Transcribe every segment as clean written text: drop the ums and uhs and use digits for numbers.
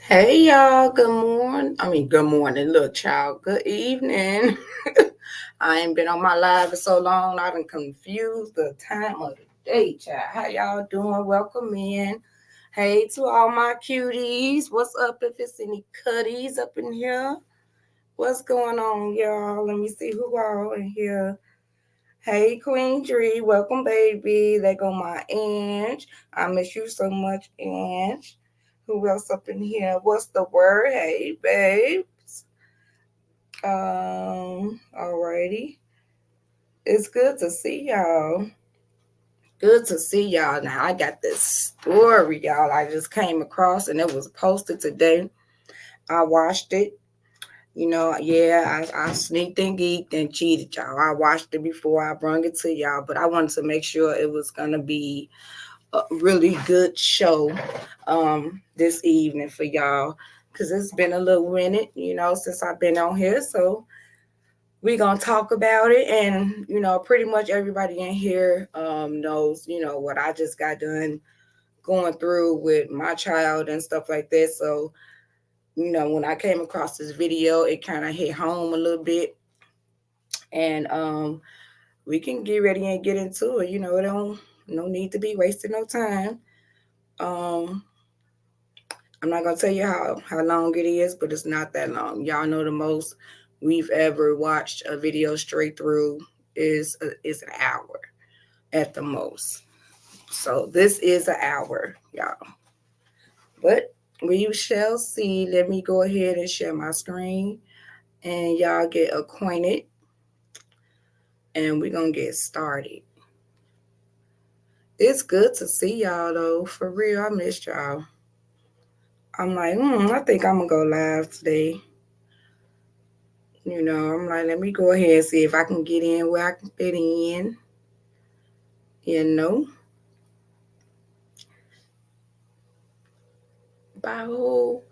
Hey y'all, good morning. Good morning, little child. Good evening. I ain't been on my live for so long, I done confused the time of the day, child. How y'all doing? Welcome in. Hey to all my cuties. What's up if it's any cuties up in here? What's going on, y'all? Let me see who all in here. Hey, Queen Dree, welcome, baby. There go my Ange. I miss you so much, Ange. Who else up in here? What's the word? Hey, babes. Alrighty. It's good to see y'all. Good to see y'all. Now I got this story, y'all. I just came across and it was posted today. I watched it. I sneaked and geeked and cheated, y'all. I watched it before I brung it to y'all, but I wanted to make sure it was gonna be a really good show this evening for y'all, because it's been a little minute, since I've been on here. So we're gonna talk about it, and pretty much everybody in here knows, what I just got done going through with my child and stuff like that. So when I came across this video, it kind of hit home a little bit. And we can get ready and get into it. It don't no need to be wasting no time. Um, I'm not gonna tell you how long it is, but it's not that long. Y'all know the most we've ever watched a video straight through is an hour at the most. So this is an hour, y'all. But we shall see. Let me go ahead and share my screen and y'all get acquainted, and we're gonna get started. It's good to see y'all though. For real, I missed y'all. I'm like, I think I'm gonna go live today. I'm like, let me go ahead and see if I can get in where I can fit in. By who?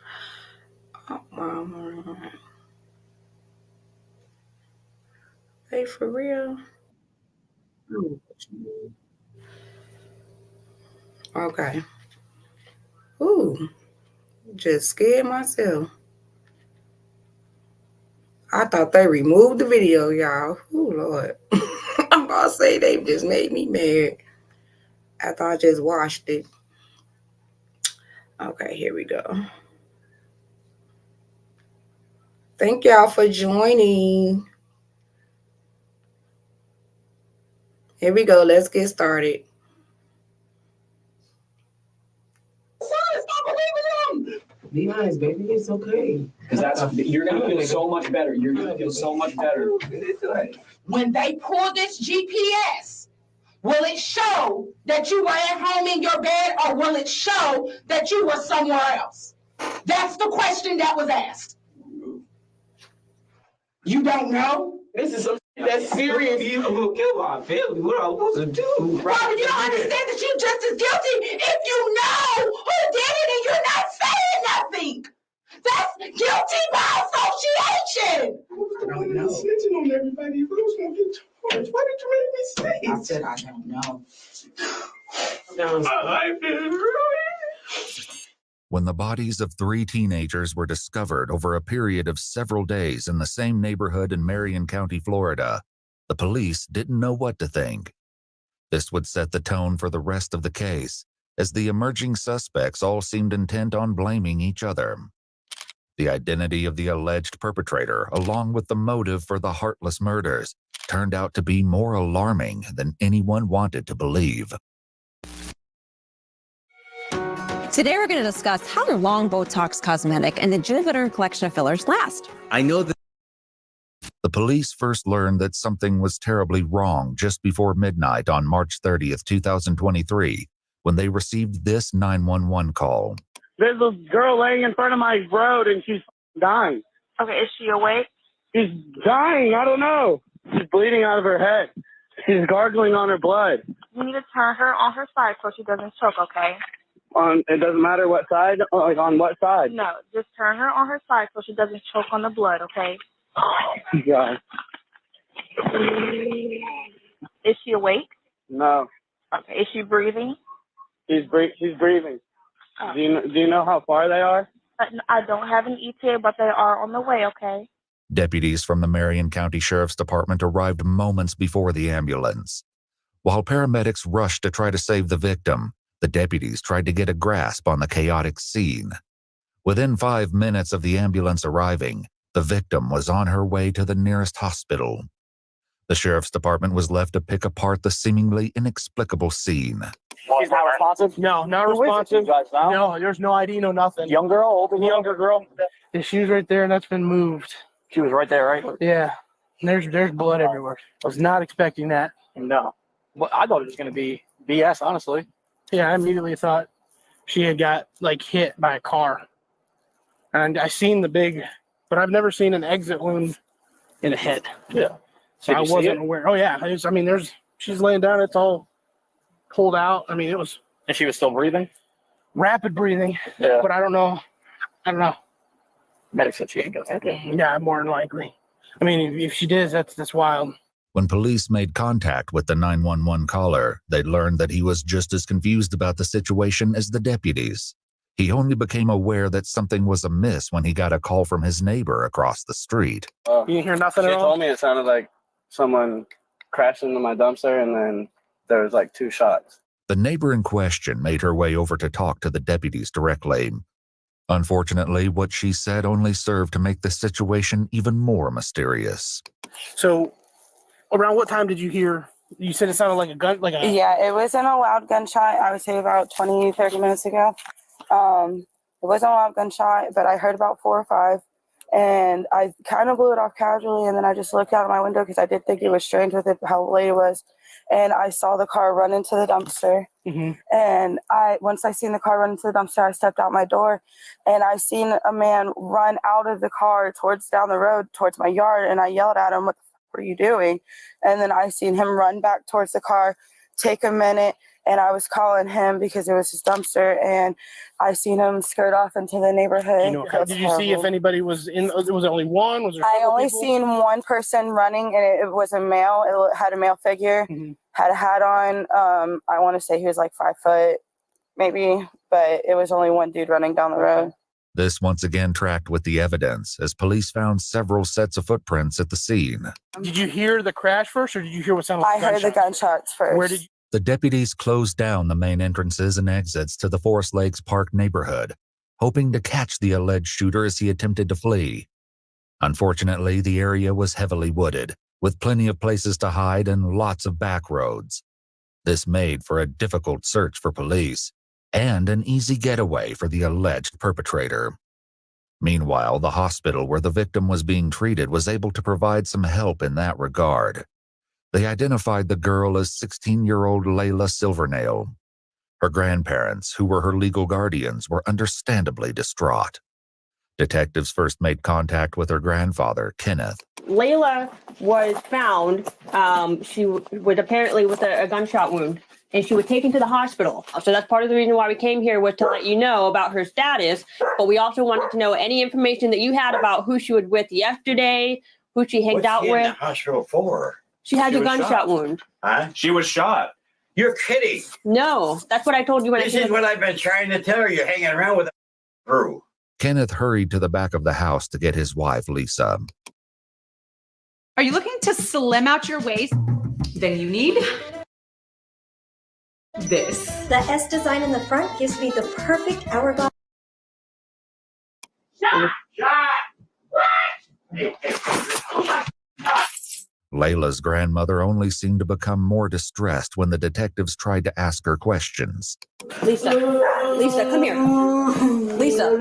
Hey, for real? Okay. Ooh, just scared myself. I thought they removed the video, y'all. Ooh, Lord. I'm gonna say they just made me mad after I just watched it. Okay, here we go. Thank y'all for joining. Here we go. Let's get started. Be honest, baby. It's okay. Because you're gonna feel so much better. You're gonna feel so much better. When they pull this GPS, will it show that you were at home in your bed, or will it show that you were somewhere else? That's the question that was asked. You don't know? This is some that's serious. You will kill my family. What am I supposed to do? Robert, you don't understand that you're just as guilty if you know who did it and you're not saying nothing. That's guilty by association. I don't know. Snitching on everybody. If I was gonna get charged, why did you make me snitch? I said I don't know. My life is ruined. When the bodies of 3 teenagers were discovered over a period of several days in the same neighborhood in Marion County, Florida, the police didn't know what to think. This would set the tone for the rest of the case, as the emerging suspects all seemed intent on blaming each other. The identity of the alleged perpetrator, along with the motive for the heartless murders, turned out to be more alarming than anyone wanted to believe. Today we're going to discuss how long Botox Cosmetic and the Juvederm collection of fillers last. I know that the police first learned that something was terribly wrong just before midnight on March 30th, 2023, when they received this 911 call. There's a girl laying in front of my road and she's dying. Okay, is she awake? She's dying. I don't know. She's bleeding out of her head. She's gargling on her blood. You need to turn her on her side so she doesn't choke, okay? It doesn't matter what side, like on what side. No, just turn her on her side so she doesn't choke on the blood, okay? Oh, God. Is she awake? No. Okay, is she breathing? She's breathing. Oh. Do you know how far they are? I don't have an ETA, but they are on the way, okay? Deputies from the Marion County Sheriff's Department arrived moments before the ambulance. While paramedics rushed to try to save the victim, the deputies tried to get a grasp on the chaotic scene. Within 5 minutes of the ambulance arriving, the victim was on her way to the nearest hospital. The Sheriff's Department was left to pick apart the seemingly inexplicable scene. She's not responsive? No, not responsive. No, there's no ID, no nothing. Young girl, older girl? Younger girl. The shoe's right there, and that's been moved. She was right there, right? Yeah. And there's blood everywhere. I was not expecting that. No. Well, I thought it was going to be BS, honestly. Yeah, I immediately thought she had got like hit by a car. And I seen the big, but I've never seen an exit wound in a head. Yeah. So Did I you see wasn't it? aware. Oh yeah, she's laying down. It's all pulled out. I mean, it was And she was still breathing? rapid breathing, Yeah. but I don't know. Medic said she ain't going to make it. Yeah, more than likely. I mean, if she did, that's wild. When police made contact with the 911 caller, they learned that he was just as confused about the situation as the deputies. He only became aware that something was amiss when he got a call from his neighbor across the street. You didn't hear nothing She at all? told me it sounded like someone crashed into my dumpster, and then there was like 2 shots. The neighbor in question made her way over to talk to the deputies directly. Unfortunately, what she said only served to make the situation even more mysterious. So, around what time did you hear? You said it sounded like a gun, Yeah, it wasn't a loud gunshot. I would say about 20, 30 minutes ago. It wasn't a loud gunshot, but I heard about 4 or 5. And I kind of blew it off casually, and then I just looked out of my window because I did think it was strange with it, how late it was. And I saw the car run into the dumpster. Mm-hmm. And once I seen the car run into the dumpster, I stepped out my door, and I seen a man run out of the car towards down the road towards my yard, and I yelled at him, "What the fuck are you doing?" And then I seen him run back towards the car, take a minute, and I was calling him because it was his dumpster, and I seen him skirt off into the neighborhood. Did you see if anybody was in? Was it only one? Was there? I several only people? seen one person running, and it was a male. It had a male figure, had a hat on. I want to say he was like 5 foot, maybe, but it was only one dude running down the road. This once again tracked with the evidence as police found several sets of footprints at the scene. Did you hear the crash first, or did you hear what sounded like I heard the gunshots first. Where did you? The deputies closed down the main entrances and exits to the Forest Lakes Park neighborhood, hoping to catch the alleged shooter as he attempted to flee. Unfortunately, the area was heavily wooded, with plenty of places to hide and lots of back roads. This made for a difficult search for police and an easy getaway for the alleged perpetrator. Meanwhile, the hospital where the victim was being treated was able to provide some help in that regard. They identified the girl as 16-year-old Layla Silvernail. Her grandparents, who were her legal guardians, were understandably distraught. Detectives first made contact with her grandfather, Kenneth. Layla was found, she was apparently with a gunshot wound, and she was taken to the hospital. So that's part of the reason why we came here, was to let you know about her status, but we also wanted to know any information that you had about who she was with yesterday, who she hanged out What's she in with. the hospital for? She had She a was gunshot shot. wound. Huh? She was shot. You're kidding. No, that's what I told you when This I came. is what I've been trying to tell her. You're hanging around with a crew. Kenneth hurried to the back of the house to get his wife, Lisa. Are you looking to slim out your waist? Then you need this. The S design in the front gives me the perfect hourglass. Layla's grandmother only seemed to become more distressed when the detectives tried to ask her questions. Lisa, come here. Lisa,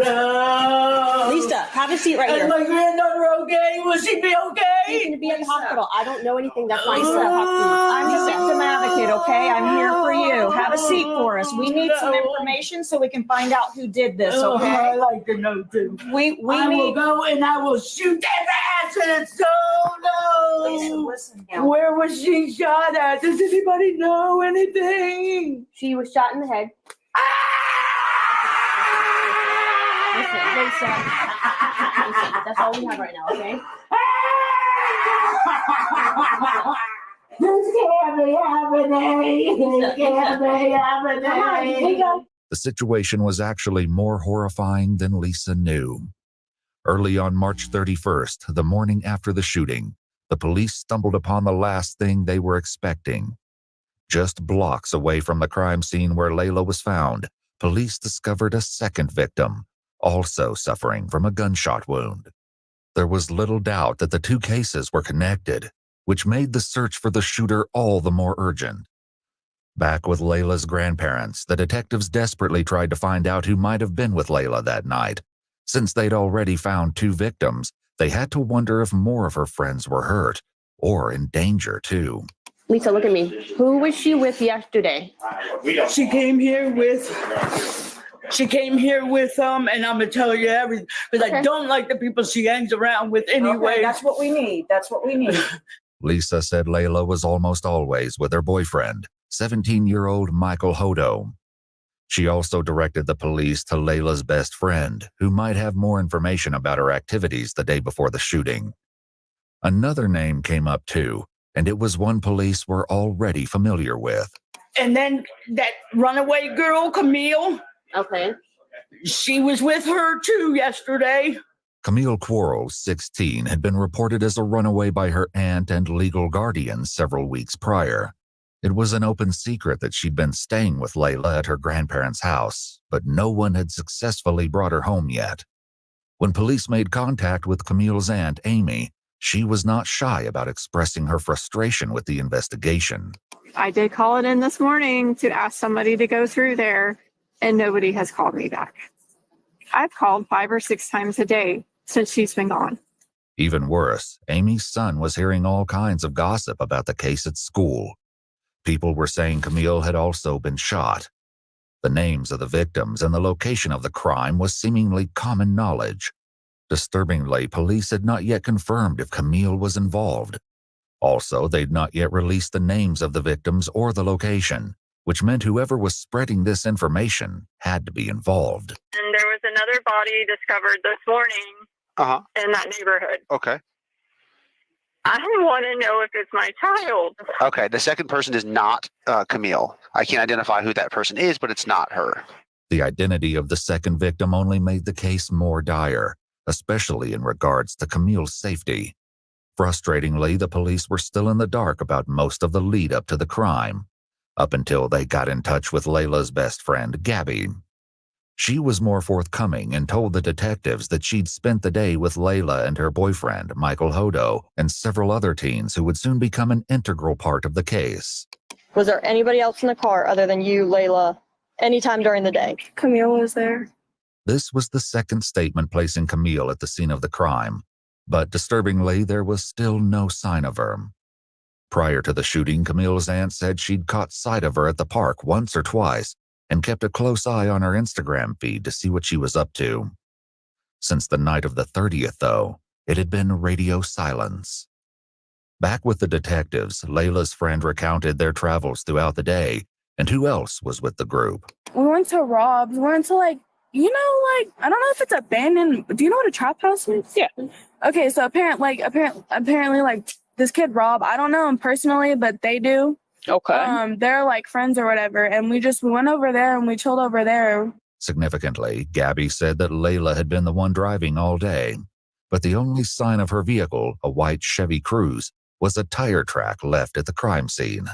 Have a seat right Is here. my granddaughter okay? Will she be okay? She's gonna be in the hospital. I don't know anything. That's why I Lisa, said talk to you. I'm the victim advocate, okay? I'm here for you. Have a seat for us. We need some information so we can find out who did this, okay? I like to know too. We I will need. go and I will shoot that accident. So no. Lisa, listen now. Where was she shot at? Does anybody know anything? She was shot in the head. Listen, that's all we have right now, okay? This can't be happening. This can't be happening. The situation was actually more horrifying than Lisa knew. Early on March 31st, the morning after the shooting, the police stumbled upon the last thing they were expecting. Just blocks away from the crime scene where Layla was found, police discovered a second victim, also suffering from a gunshot wound. There was little doubt that the two cases were connected, which made the search for the shooter all the more urgent. Back with Layla's grandparents, the detectives desperately tried to find out who might have been with Layla that night. Since they'd already found two victims, they had to wonder if more of her friends were hurt, or in danger too. Lisa, look at me. Who was she with yesterday? She came here with, and I'm gonna tell you everything, because I don't like the people she hangs around with anyway. Okay, that's what we need. That's what we need. Lisa said Layla was almost always with her boyfriend, 17-year-old Michael Hodo. She also directed the police to Layla's best friend, who might have more information about her activities the day before the shooting. Another name came up too, and it was one police were already familiar with. And then that runaway girl, Camille. Okay. She was with her too yesterday. Camille Quarles, 16, had been reported as a runaway by her aunt and legal guardian several weeks prior. It was an open secret that she'd been staying with Layla at her grandparents' house, but no one had successfully brought her home yet. When police made contact with Camille's aunt, Amy, she was not shy about expressing her frustration with the investigation. I did call it in this morning to ask somebody to go through there, and nobody has called me back. I've called 5 or 6 times a day since she's been gone. Even worse, Amy's son was hearing all kinds of gossip about the case at school. People were saying Camille had also been shot. The names of the victims and the location of the crime was seemingly common knowledge. Disturbingly, police had not yet confirmed if Camille was involved. Also, they'd not yet released the names of the victims or the location, which meant whoever was spreading this information had to be involved. And there was another body discovered this morning in that neighborhood. Okay. I want to know if it's my child. Okay. The second person is not Camille. I can't identify who that person is, but it's not her. The identity of the second victim only made the case more dire, especially in regards to Camille's safety. Frustratingly, the police were still in the dark about most of the lead up to the crime, up until they got in touch with Layla's best friend, Gabby. She was more forthcoming and told the detectives that she'd spent the day with Layla and her boyfriend, Michael Hodo, and several other teens who would soon become an integral part of the case. Was there anybody else in the car other than you, Layla, anytime during the day? Camille was there. This was the second statement placing Camille at the scene of the crime, but disturbingly, there was still no sign of her. Prior to the shooting, Camille's aunt said she'd caught sight of her at the park once or twice, and kept a close eye on her Instagram feed to see what she was up to. Since the night of the 30th, though, it had been radio silence. Back with the detectives, Layla's friend recounted their travels throughout the day and who else was with the group. We went to Rob's. We went to I don't know if it's abandoned. Do you know what a trap house is? Yeah. Okay, so apparently, this kid Rob, I don't know him personally, but they do. Okay. They're friends or whatever, and we went over there and we chilled over there. Significantly, Gabby said that Layla had been the one driving all day, but the only sign of her vehicle, a white Chevy Cruze, was a tire track left at the crime scene.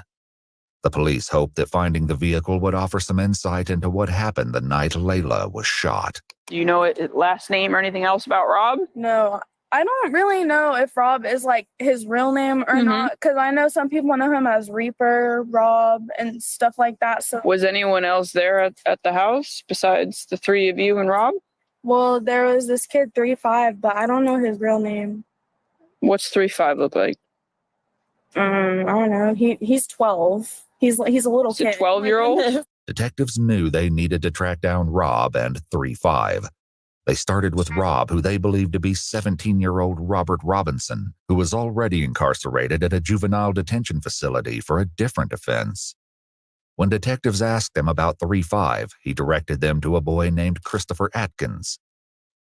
The police hoped that finding the vehicle would offer some insight into what happened the night Layla was shot. Do you know his last name or anything else about Rob? No, I don't really know if Rob is his real name or not, because I know some people know him as Reaper, Rob, and stuff like that. So Was anyone else there at the house besides the three of you and Rob? Well, there was this kid 3-5, but I don't know his real name. What's 3-5 look like? I don't know. He's 12. He's a little Is it kid. 12-year-old? Detectives knew they needed to track down Rob and 3-5. They started with Rob, who they believed to be 17-year-old Robert Robinson, who was already incarcerated at a juvenile detention facility for a different offense. When detectives asked him about 3-5, he directed them to a boy named Christopher Atkins.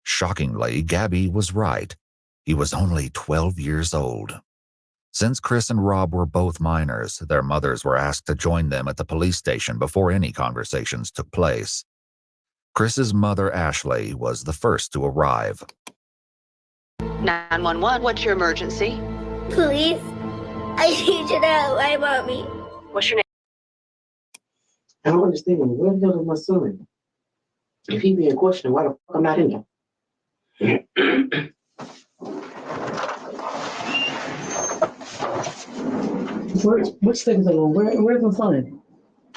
Shockingly, Gabby was right. He was only 12 years old. Since Chris and Rob were both minors, their mothers were asked to join them at the police station before any conversations took place. Chris's mother, Ashley, was the first to arrive. 911, what's your emergency? Please, I need you to help my mommy. What's your name? I don't understand. Where the hell is my son? If he being questioned, why the fuck I'm not in there? Which things are on? Where's my son?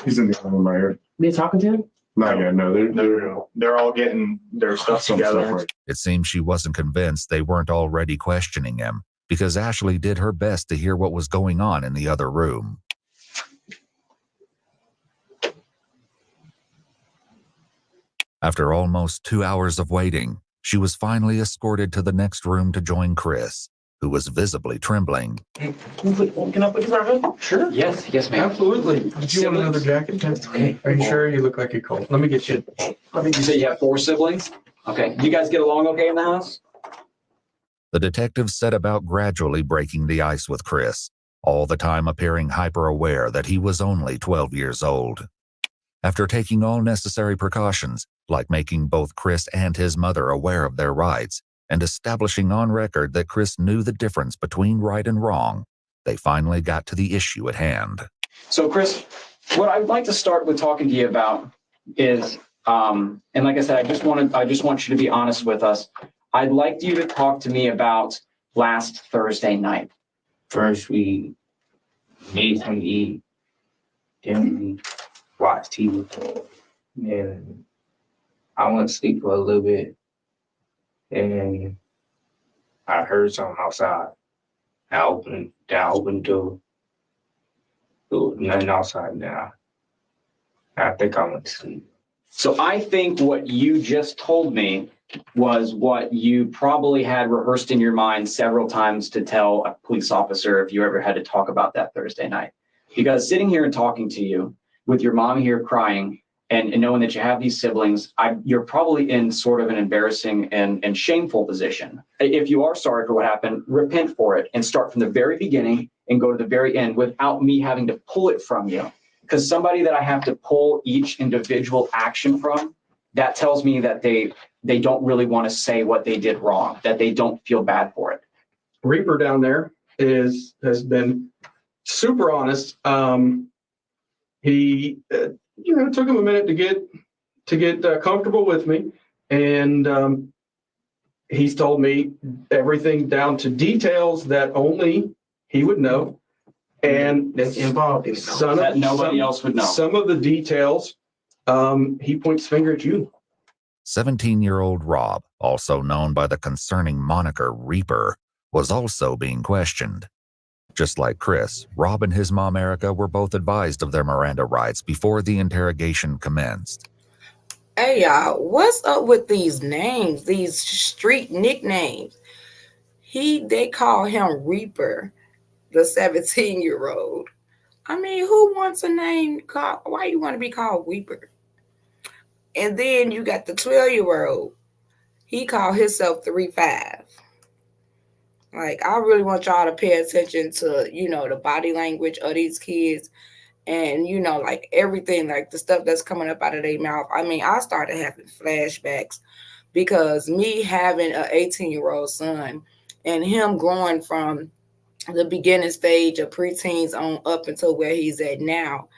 He's in the room right here. They talking to him? Not yet. No, they're all getting their stuff together. It seems she wasn't convinced they weren't already questioning him, because Ashley did her best to hear what was going on in the other room. After almost 2 hours of waiting, she was finally escorted to the next room to join Chris, who was visibly trembling. Can I put this on him? Sure. Yes, ma'am. Absolutely. Did you want another jacket? That's okay. Are you sure? You look like you're cold. Let me get you. You say you have 4 siblings? Okay. You guys get along okay in the house? The detectives set about gradually breaking the ice with Chris, all the time appearing hyper-aware that he was only 12 years old. After taking all necessary precautions, like making both Chris and his mother aware of their rights, and establishing on record that Chris knew the difference between right and wrong, they finally got to the issue at hand. So, Chris, what I'd like to start with talking to you about is, and like I said, I just want you to be honest with us. I'd like you to talk to me about last Thursday night. First, we made something to eat. Then we watched TV. And I went to sleep for a little bit. And I heard something outside. I opened the door. There was nothing outside now. I think I went to sleep. So I think what you just told me was what you probably had rehearsed in your mind several times to tell a police officer if you ever had to talk about that Thursday night. Because sitting here and talking to you with your mom here crying and knowing that you have these siblings, you're probably in sort of an embarrassing and shameful position. If you are sorry for what happened, repent for it and start from the very beginning and go to the very end without me having to pull it from you. Because somebody that I have to pull each individual action from, that tells me that they don't really want to say what they did wrong, that they don't feel bad for it. Reaper down there has been super honest. He took him a minute to get comfortable with me, and he's told me everything down to details that only he would know, and that's involved in that nobody else would know. Some of the details, he points finger at you. 17-year-old Rob, also known by the concerning moniker Reaper, was also being questioned. Just like Chris, Rob and his mom Erica were both advised of their Miranda rights before the interrogation commenced. Hey y'all, what's up with these names, these street nicknames? They call him Reaper, the 17-year-old. I mean, who wants a name called, why you want to be called Reaper? And then you got the 12-year-old. He called himself 3-5. Like, I really want y'all to pay attention to, the body language of these kids and, like everything, like the stuff that's coming up out of their mouth. I mean, I started having flashbacks because me having an 18-year-old son and him growing from the beginning stage of preteens on up until where he's at now,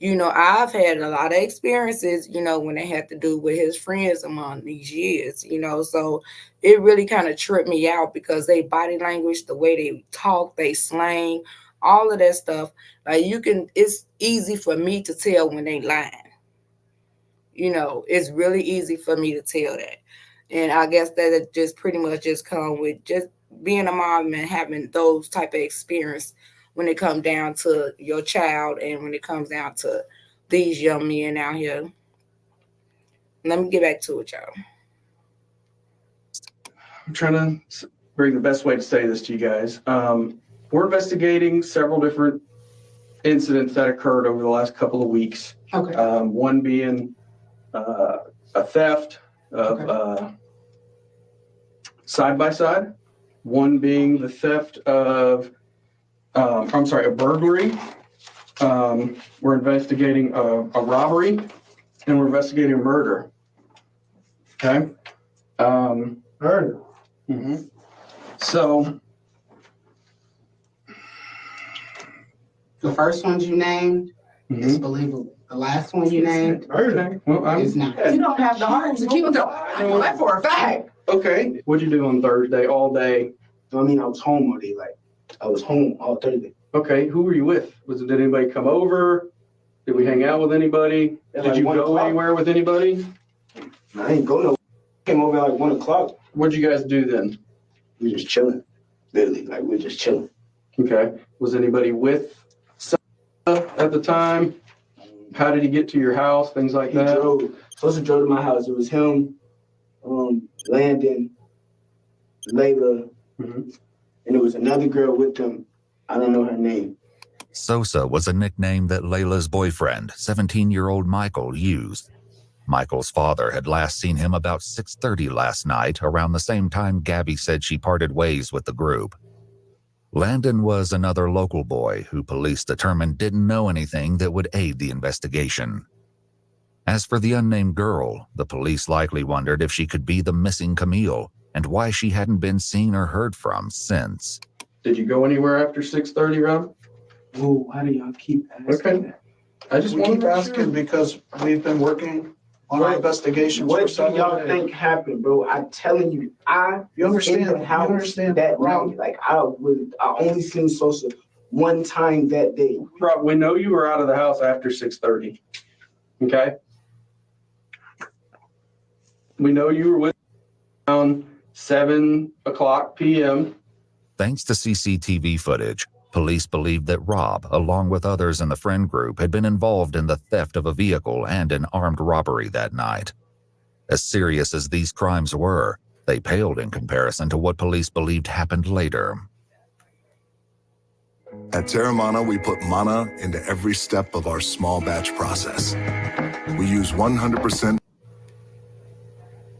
I've had a lot of experiences, when they had to do with his friends among these years, so it really kind of tripped me out because they body language, the way they talk, they slang, all of that stuff. Like it's easy for me to tell when they lying. It's really easy for me to tell that. And I guess that it just pretty much just come with just being a mom and having those type of experience when it comes down to your child and when it comes down to these young men out here. Let me get back to it, y'all. I'm trying to bring the best way to say this to you guys. We're investigating several different incidents that occurred over the last couple of weeks. Okay. One being a theft of side-by-side. One being the theft of, a burglary. We're investigating a robbery, and we're investigating a murder. Okay? Murder. Mm-hmm. So, The first ones you named is believable. The last one you named is not. You don't have the heart to keep it going. I know that for a fact. okay, what'd you do on Thursday all day? I mean, I was home all day. Like, I was home all Thursday. Okay, who were you with? Did anybody come over? Did we hang out with anybody? At Did like you 1 go o'clock. anywhere with anybody? I ain't go no. Came over at like 1 o'clock. What'd you guys do then? We just chilling. Literally, like we just chilling. Okay, was anybody with at the time? How did he get to your house? Things like that? Supposed to drove to my house. It was him, Landon, Layla, and it was another girl with them. I don't know her name. Sosa was a nickname that Layla's boyfriend, 17-year-old Michael, used. Michael's father had last seen him about 6:30 last night, around the same time Gabby said she parted ways with the group. Landon was another local boy who police determined didn't know anything that would aid the investigation. As for the unnamed girl, the police likely wondered if she could be the missing Camille and why she hadn't been seen or heard from since. Did you go anywhere after 6:30, Rob? Oh, why do y'all keep asking that? I just We want keep to asking because we've been working on our investigations. What do y'all think happened, bro? I'm telling you, you understand in the house you understand that night. Like I only seen Sosa one time that day. Rob, we know you were out of the house after 6:30. Okay? We know you were with around 7 o'clock p.m. Thanks to CCTV footage, police believed that Rob, along with others in the friend group, had been involved in the theft of a vehicle and an armed robbery that night. As serious as these crimes were, they paled in comparison to what police believed happened later. At Terramana, we put mana into every step of our small batch process. We use 100%.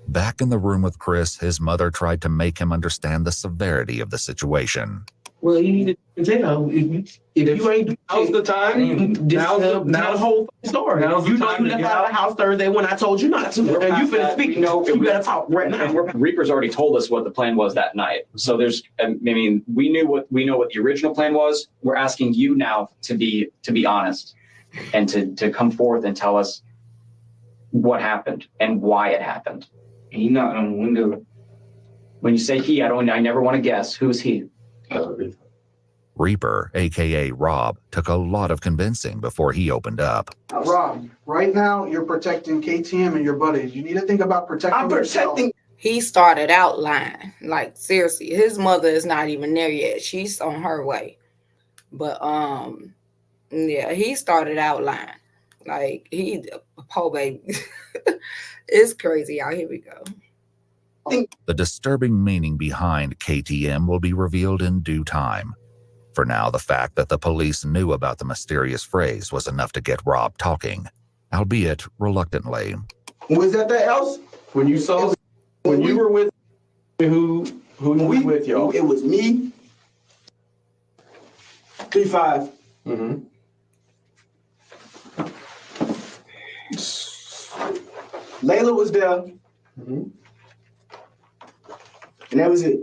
Back in the room with Chris, his mother tried to make him understand the severity of the situation. Well, you need to tell if you ain't. Now's the time. Tell the whole story. You know you left out of the house Thursday when I told you not to, and you finna speak. You better talk right now. Reaper's already told us what the plan was that night. So we know what the original plan was. We're asking you now to be honest and to come forth and tell us what happened and why it happened. He knocked on the window. When you say he, I never want to guess. Who's he? Reaper, aka Rob, took a lot of convincing before he opened up. Rob, right now you're protecting KTM and your buddies. You need to think about protecting yourself. He started out lying. Like, seriously, his mother is not even there yet. She's on her way. But yeah, he started out lying. Like, poor baby. It's crazy out. Here we go. The disturbing meaning behind KTM will be revealed in due time. For now, the fact that the police knew about the mysterious phrase was enough to get Rob talking, albeit reluctantly. Was that the house? When you were with who was with y'all? It was me. 3-5. Mm-hmm. Layla was there. Mm-hmm. And that was it.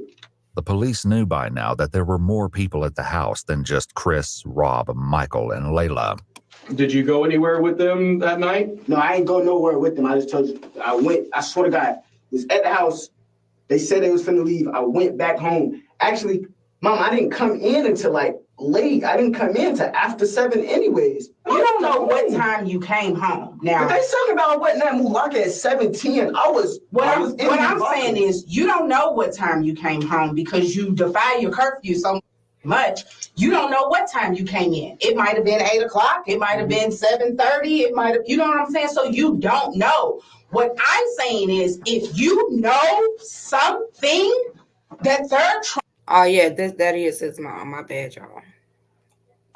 The police knew by now that there were more people at the house than just Chris, Rob, Michael, and Layla. Did you go anywhere with them that night? No, I ain't go nowhere with them. I just told you. I swear to God, was at the house. They said they was finna leave. I went back home. Actually, Mom, I didn't come in until like late. I didn't come in until after 7 anyways. You don't know what time you came home. Now, But they talking about I wasn't at Mulaka at 7:10. what I'm saying is you don't know what time you came home because you defy your curfew so much. You don't know what time you came in. It might have been 8 o'clock. It might have been 7:30. It might have, you know what I'm saying? So you don't know. What I'm saying is if you know something that they're Oh yeah, that is his mom. My bad, y'all.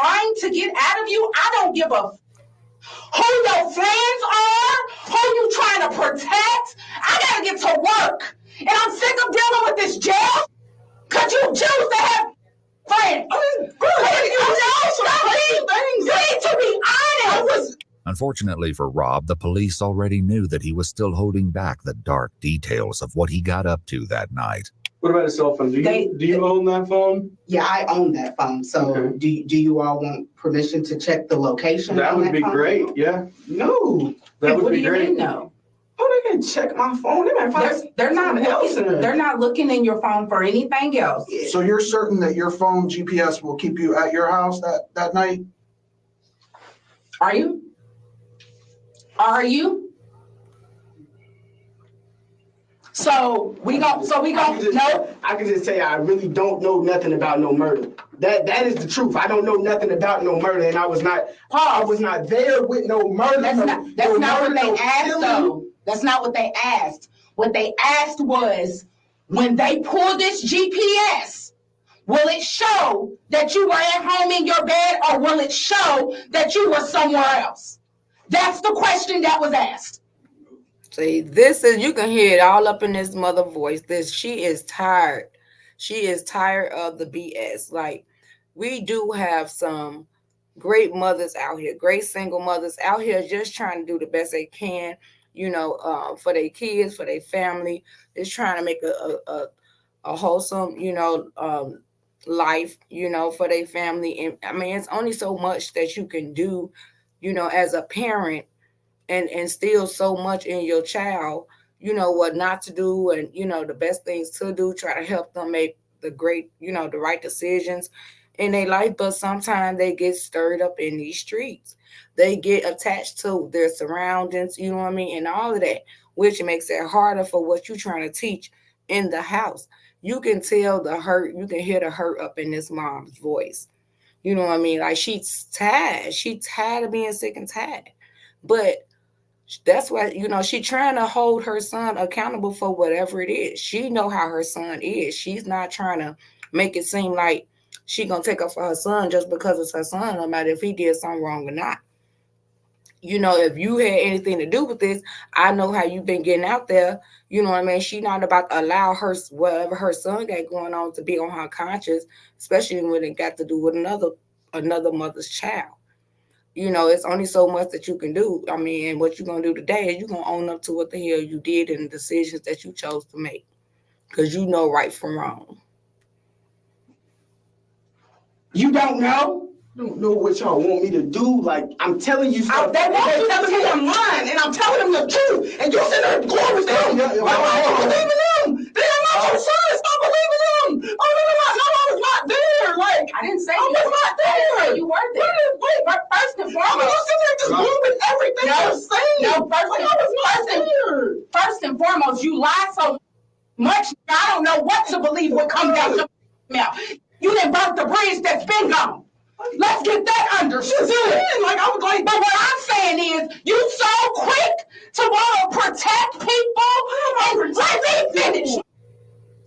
trying to get out of you, I don't give a who your friends are, who you trying to protect. I gotta get to work. And I'm sick of dealing with this jail. Cause you choose to have friends. You need to be honest. Unfortunately for Rob, the police already knew that he was still holding back the dark details of what he got up to that night. What about a cell phone? Do you own that phone? Yeah, I own that phone. So Okay. do you all want permission to check the location? That on would be phone? great, yeah. No. That would What be do you great. mean no? Oh, they can check my phone. They might find They're not something else in there. they're not looking in your phone for anything else. So you're certain that your phone GPS will keep you at your house that night? Are you? Are you? So we gon' no. I can just tell you I really don't know nothing about no murder. That is the truth. I don't know nothing about no murder, and I was not there with no murder. That's not what they asked though. That's not what they asked. What they asked was when they pull this GPS, will it show that you were at home in your bed or will it show that you were somewhere else? That's the question that was asked. See, this is, you can hear it all up in this mother voice. She is tired. She is tired of the BS. Like, we do have some great mothers out here, great single mothers out here just trying to do the best they can, for their kids, for their family, just trying to make a wholesome, life, for their family. And I mean, it's only so much that you can do, as a parent and instill so much in your child, what not to do and, the best things to do, try to help them make the right decisions in their life. But sometimes they get stirred up in these streets. They get attached to their surroundings, you know what I mean? And all of that, which makes it harder for what you're trying to teach in the house. You can tell the hurt, you can hear the hurt up in this mom's voice. You know what I mean? Like, she's tired. She's tired of being sick and tired. But that's why, she's trying to hold her son accountable for whatever it is. She know how her son is. She's not trying to make it seem like she gonna take up for her son just because it's her son, no matter if he did something wrong or not. If you had anything to do with this, I know how you've been getting out there. You know what I mean? She not about to allow whatever her son got going on to be on her conscience, especially when it got to do with another mother's child. It's only so much that you can do. I mean, and what you're going to do today is you're going to own up to what the hell you did and the decisions that you chose to make. Because you know right from wrong. You don't know? I don't know what y'all want me to do. Like, I'm telling you stuff. They want you to tell them lying, and I'm telling them the truth. And you sit there going with them. Why are you believing them? They're not your son. Stop believing them. Oh, no, I was not there. Like, I didn't say you was not there. You were there. Wait, first and foremost. You sit there just moving everything you're saying. No, first and foremost, you lie so much, I don't know what to believe what comes out your mouth. You didn't burn the bridge that's been gone. Let's get that understood. Like, I was like, but what I'm saying is, you so quick to want to protect people. And let me finish.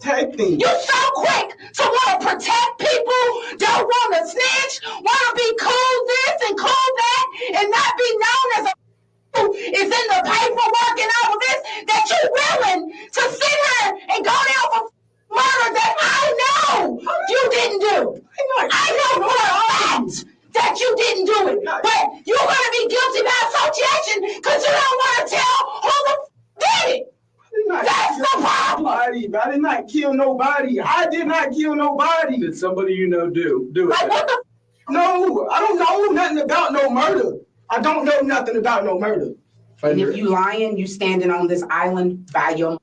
Protecting. You so quick to want to protect people, don't want to snitch, want to be cool this and cool that, and not be known as a is in the paperwork and all of this, that you're willing to sit here and go down for murder that I know you didn't do. I know for a fact that you didn't do it. But you're going to be guilty by association because you don't want to tell who the did it. That's the problem. I did not kill nobody. I did not kill nobody. Did somebody do it? Like, what the? No, I don't know nothing about no murder. I don't know nothing about no murder. And if you lying, you standing on this island by your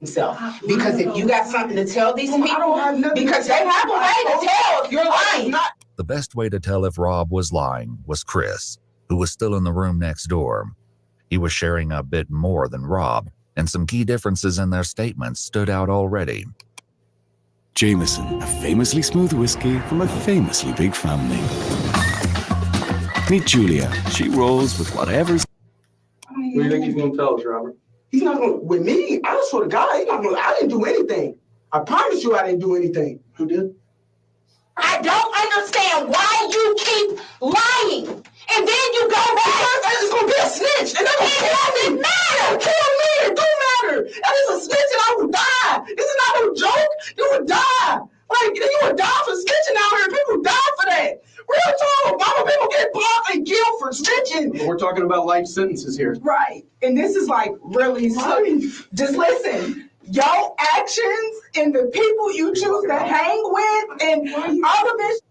himself. Because if you got something to tell these people, I don't have nothing. because they have a way to tell if you're lying. The best way to tell if Rob was lying was Chris, who was still in the room next door. He was sharing a bit more than Rob, and some key differences in their statements stood out already. Jameson, a famously smooth whiskey from a famously big family. Meet Julia. She rolls with whatever's. What do you think he's going to tell us, Robert? He's not gonna, with me, I swear to God, he's not gonna, I didn't do anything. I promise you I didn't do anything. Who did? I don't understand why you keep lying. And then you go back. It's gonna be a snitch. And It doesn't matter. It don't matter. It don't matter. That is a snitch and I would die. This is not a joke. You would die. Like, you would die for snitching out here. People die for that. Real talk. Mama, people get blocked and killed for snitching. We're talking about life sentences here. Right. And this is like really, just listen. Your actions and the people you choose to hang with and all of this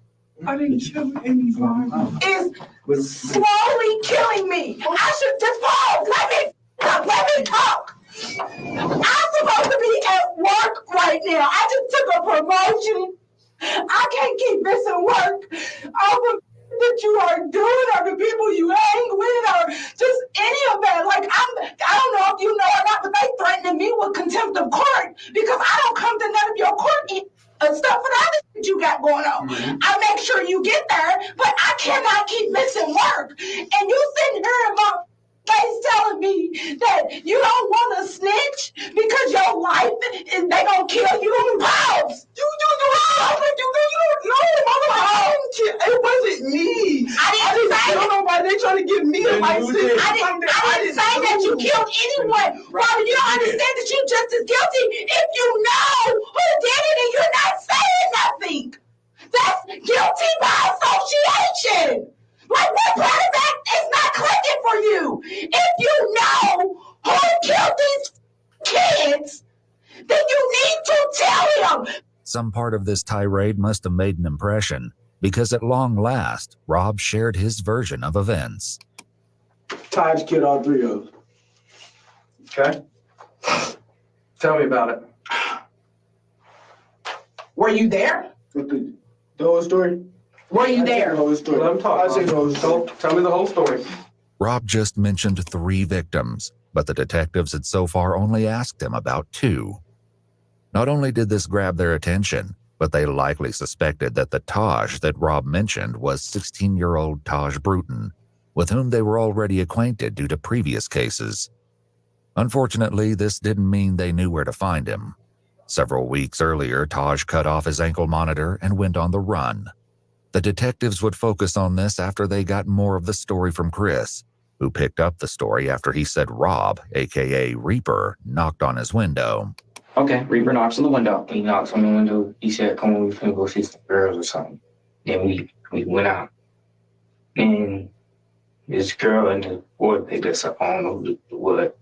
I didn't kill anyone. is slowly killing me. I should just pause. Let me talk. I'm supposed to be at work right now. I just took a promotion. I can't keep missing work over that you are doing or the people you hang with or just any of that. Like, I don't know if you know or not, but they threatening me with contempt of court because I don't come to none of your court stuff for the other shit you got going on. I make sure you get there, but I cannot keep missing work. And you sitting here in my face telling me that you don't want to snitch because your life is they gonna kill you. Pause. You don't know. It wasn't me. I didn't say kill nobody. They trying to get me a license. I didn't say that you killed anyone. Robert, you don't understand that you're just as guilty if you know who did it and you're not saying nothing. That's guilty by association. Like, what part of that is not clicking for you? If you know who killed these kids, then you need to tell him. Some part of this tirade must have made an impression, because at long last, Rob shared his version of events. Taj killed all three of them. Okay. Tell me about it. Were you there? The whole story? Were you there? The whole story. Let him talk. I say the whole story. Tell me the whole story. Rob just mentioned 3 victims, but the detectives had so far only asked him about 2. Not only did this grab their attention, but they likely suspected that the Taj that Rob mentioned was 16-year-old Taj Bruton, with whom they were already acquainted due to previous cases. Unfortunately, this didn't mean they knew where to find him. Several weeks earlier, Taj cut off his ankle monitor and went on the run. The detectives would focus on this after they got more of the story from Chris, who picked up the story after he said Rob, aka Reaper, knocked on his window. Okay, Reaper knocks on the window. He knocks on the window. He said, "Come on, we finna go see some girls or something." Then we went out. And this girl and the boy picked us up. I don't know what.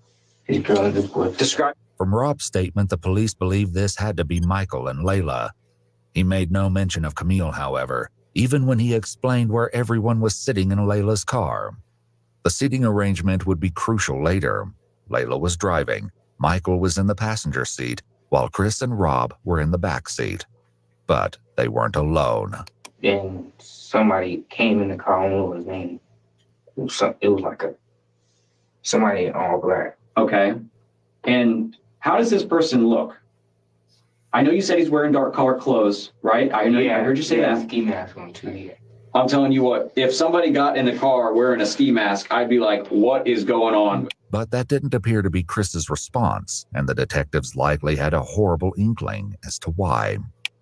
This girl and this boy. Describe. From Rob's statement, the police believed this had to be Michael and Layla. He made no mention of Camille, however, even when he explained where everyone was sitting in Layla's car. The seating arrangement would be crucial later. Layla was driving, Michael was in the passenger seat, while Chris and Rob were in the back seat. But they weren't alone. Then somebody came in the car. I don't know what his name. It was like somebody in all black. Okay. And how does this person look? I know you said he's wearing dark colored clothes, right? I heard you say that. Ski mask on too. Yeah. I'm telling you what, if somebody got in the car wearing a ski mask, I'd be like, what is going on? But that didn't appear to be Chris's response, and the detectives likely had a horrible inkling as to why.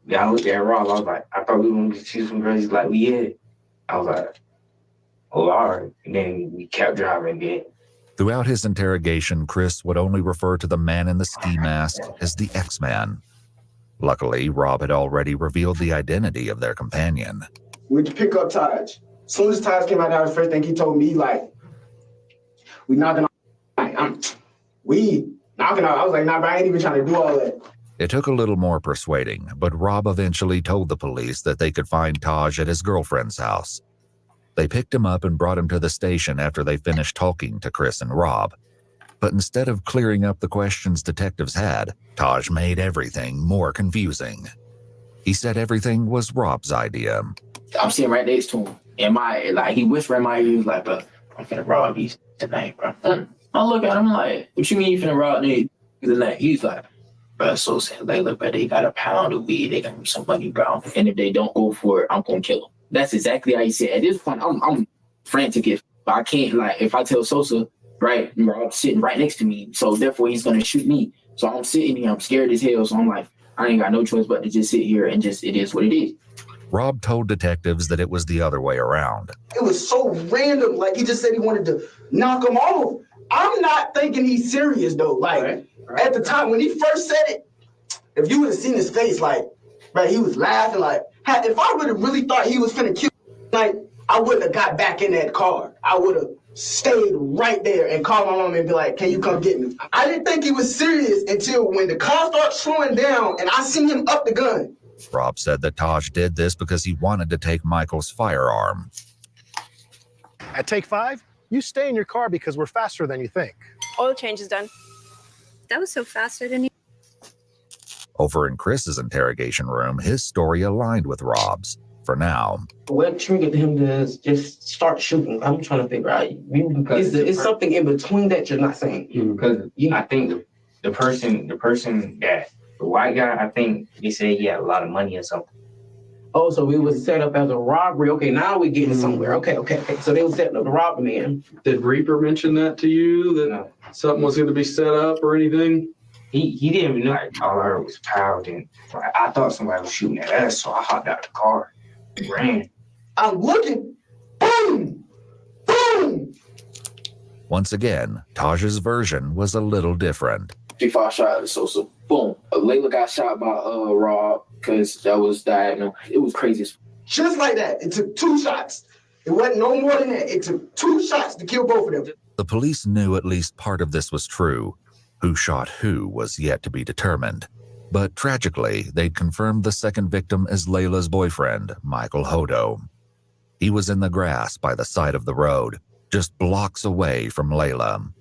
Yeah, I looked at Rob. I was like, I thought we were going to see some girls. He's like, yeah. I was like, oh, all right. And then we kept driving again. Throughout his interrogation, Chris would only refer to the man in the ski mask as the X-Man. Luckily, Rob had already revealed the identity of their companion. We'd pick up Taj. As soon as Taj came out, that was the first thing he told me, like, we knocking on. We knocking on. I was like, nah, but I ain't even trying to do all that. It took a little more persuading, but Rob eventually told the police that they could find Taj at his girlfriend's house. They picked him up and brought him to the station after they finished talking to Chris and Rob. But instead of clearing up the questions detectives had, Taj made everything more confusing. He said everything was Rob's idea. I'm sitting right next to him. He whispered in my ear, he was like, bro, I'm finna rob these tonight, bro. I look at him like, what you mean you finna rob these tonight? He's like, bro, so sad. Like, look, bro, they got a pound of weed. They got me some money, bro. And if they don't go for it, I'm gonna kill them. That's exactly how he said. At this point, I'm frantic. If I can't, if I tell Sosa, right, Rob's sitting right next to me, so therefore he's gonna shoot me. So I'm sitting here, I'm scared as hell. So I'm like, I ain't got no choice but to just sit here and it is what it is. Rob told detectives that it was the other way around. It was so random. Like, he just said he wanted to knock him off. I'm not thinking he's serious, though. At the time, when he first said it, if you would have seen his face, he was laughing. If I would have really thought he was finna kill, I wouldn't have got back in that car. I would have stayed right there and called my mom and be like, can you come get me? I didn't think he was serious until when the car started slowing down and I seen him up the gun. Rob said that Taj did this because he wanted to take Michael's firearm. At take 5, you stay in your car because we're faster than you think. Oil change is done. That was so fast, I didn't even... Over in Chris's interrogation room, his story aligned with Rob's. For now. What triggered him to just start shooting? I'm trying to figure out. It's something in between that you're not saying. Because I think the person that the white guy, I think they said he had a lot of money or something. Oh, so it was set up as a robbery. Okay, now we're getting somewhere. Okay. So they were setting up the robbery, man. Did Reaper mention that to you, that something was going to be set up or anything? He didn't even know. All I heard was power. And I thought somebody was shooting at us, so I hopped out the car. Ran. I'm looking. Boom! Boom! Once again, Taj's version was a little different. 3-5 shot at Sosa. Boom. Layla got shot by Rob because that was diagonal. It was crazy. Just like that. It took 2 shots. It wasn't no more than that. It took 2 shots to kill both of them. The police knew at least part of this was true. Who shot who was yet to be determined. But tragically, they'd confirmed the second victim as Layla's boyfriend, Michael Hodo. He was in the grass by the side of the road, just blocks away from Layla.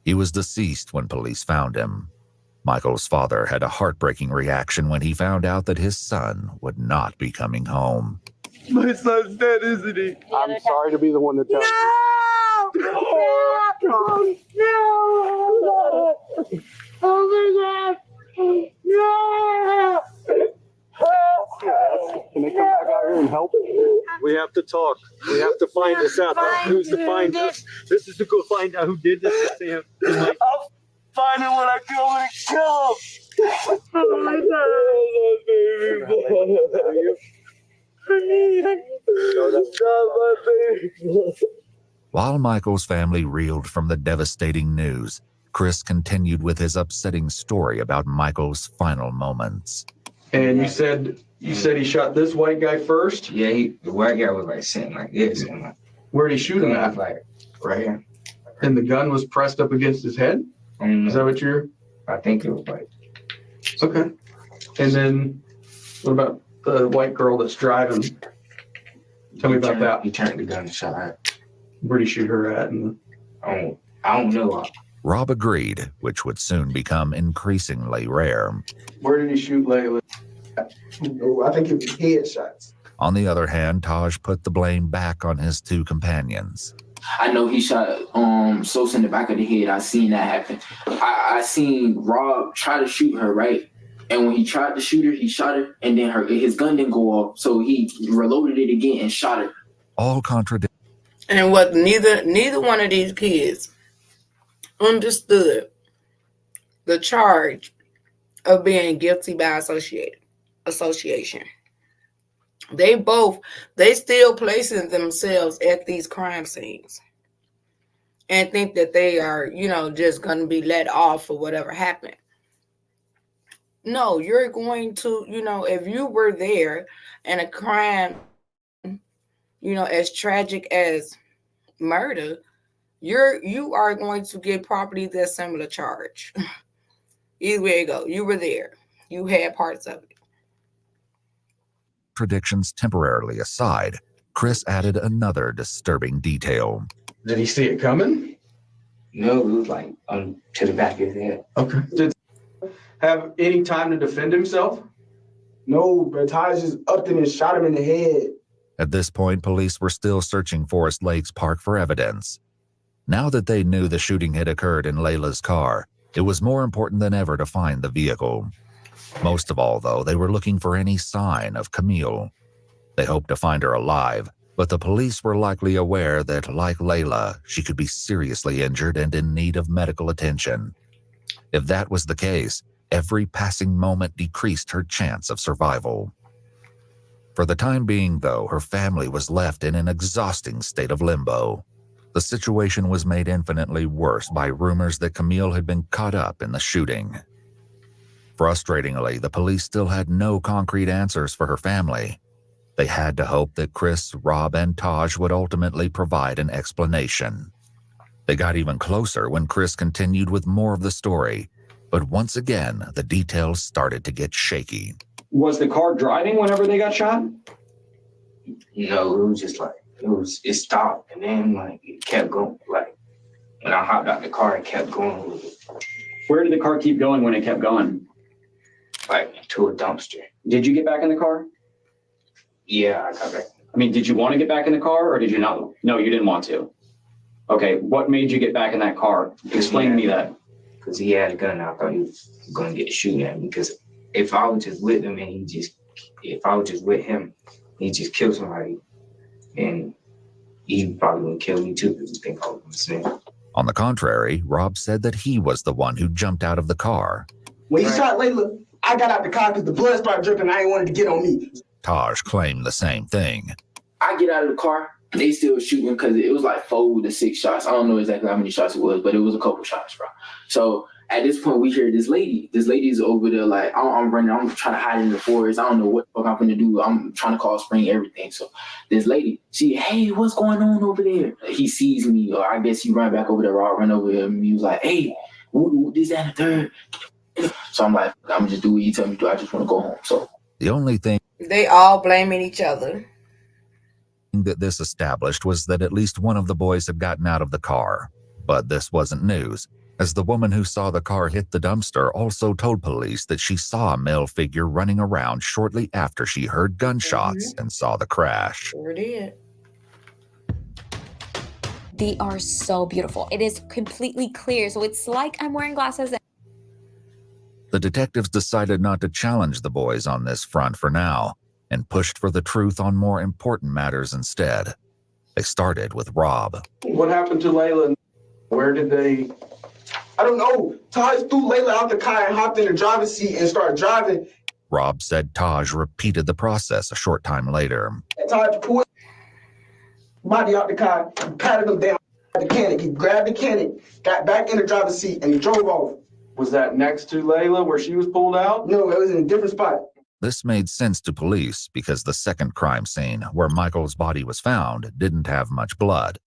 He was deceased when police found him. Michael's father had a heartbreaking reaction when he found out that his son would not be coming home. My son's dead, isn't he? I'm sorry to be the one to tell you. No! Oh my God! No! Can they come back out here and help? We have to talk. We have to find this out. Who's to find this? This is to go find out who did this to Sam. I'll find him when I kill him and kill him! Oh my God, baby! While Michael's family reeled from the devastating news, Chris continued with his upsetting story about Michael's final moments. And you said he shot this white guy first? Yeah, the white guy was sitting like this. And where'd he shoot him at? Right here. And the gun was pressed up against his head? Is that what you're? I think it was like. Okay. And then what about the white girl that's driving? Tell me about that. He turned the gun and shot her. Where'd he shoot her at? I don't know. Rob agreed, which would soon become increasingly rare. Where did he shoot Layla? I think it was headshots. On the other hand, Taj put the blame back on his 2 companions. I know he shot Sosa in the back of the head. I seen that happen. I seen Rob try to shoot her, right? And when he tried to shoot her, he shot her, and then his gun didn't go off, so he reloaded it again and shot her. All contradict. And what neither one of these kids understood the charge of being guilty by association. They still placing themselves at these crime scenes and think that they are, just going to be let off for whatever happened. No, you're going to, if you were there and a crime, as tragic as murder, you are going to get property that's similar charge. Either way you go, you were there. You had parts of it. Predictions temporarily aside, Chris added another disturbing detail. Did he see it coming? No, it was like to the back of his head. Okay. Did he have any time to defend himself? No, but Taj just upped him and shot him in the head. At this point, police were still searching Forest Lakes Park for evidence. Now that they knew the shooting had occurred in Layla's car, it was more important than ever to find the vehicle. Most of all, though, they were looking for any sign of Camille. They hoped to find her alive, but the police were likely aware that, like Layla, she could be seriously injured and in need of medical attention. If that was the case, every passing moment decreased her chance of survival. For the time being, though, her family was left in an exhausting state of limbo. The situation was made infinitely worse by rumors that Camille had been caught up in the shooting. Frustratingly, the police still had no concrete answers for her family. They had to hope that Chris, Rob, and Taj would ultimately provide an explanation. They got even closer when Chris continued with more of the story, but once again, the details started to get shaky. Was the car driving whenever they got shot? No, it was just like, it stopped and then like it kept going. Like when I hopped out the car, it kept going with it. Where did the car keep going when it kept going? Like to a dumpster. Did you get back in the car? Yeah, I got back. I mean, did you want to get back in the car or did you not? No, you didn't want to. Okay, what made you get back in that car? Explain to me that. Because he had a gun. I thought he was going to get shooting at me. Because if I was just with him and he just killed somebody, and he probably would kill me too because he think I was going to snitch. On the contrary, Rob said that he was the one who jumped out of the car. When he shot Layla, I got out the car because the blood started dripping. I ain't wanted to get on me. Taj claimed the same thing. I get out of the car, they still shooting because it was like 4 to 6 shots. I don't know exactly how many shots it was, but it was a couple shots, bro. So at this point, we hear this lady. This lady's over there like, I'm running. I'm trying to hide in the forest. I don't know what the fuck I'm going to do. I'm trying to call Spring, everything. So this lady, hey, what's going on over there? He sees me, or I guess he run back over there. I'll run over there, and he was like, hey, this, that, and the third. So I'm like, I'm going to just do what you tell me to do. I just want to go home. So the only thing they all blaming each other that this established was that at least one of the boys had gotten out of the car. But this wasn't news, as the woman who saw the car hit the dumpster also told police that she saw a male figure running around shortly after she heard gunshots and saw the crash. Sure did. They are so beautiful. It is completely clear, so it's like I'm wearing glasses. The detectives decided not to challenge the boys on this front for now, and pushed for the truth on more important matters instead. They started with Rob. What happened to Layla? Where did they? I don't know. Taj threw Layla out the car and hopped in the driver's seat and started driving. Rob said Taj repeated the process a short time later. And Taj pulled body out the car, patted him down at the cannon. He grabbed the cannon, got back in the driver's seat, and he drove off. Was that next to Layla where she was pulled out? No, it was in a different spot. This made sense to police because the second crime scene, where Michael's body was found, didn't have much blood.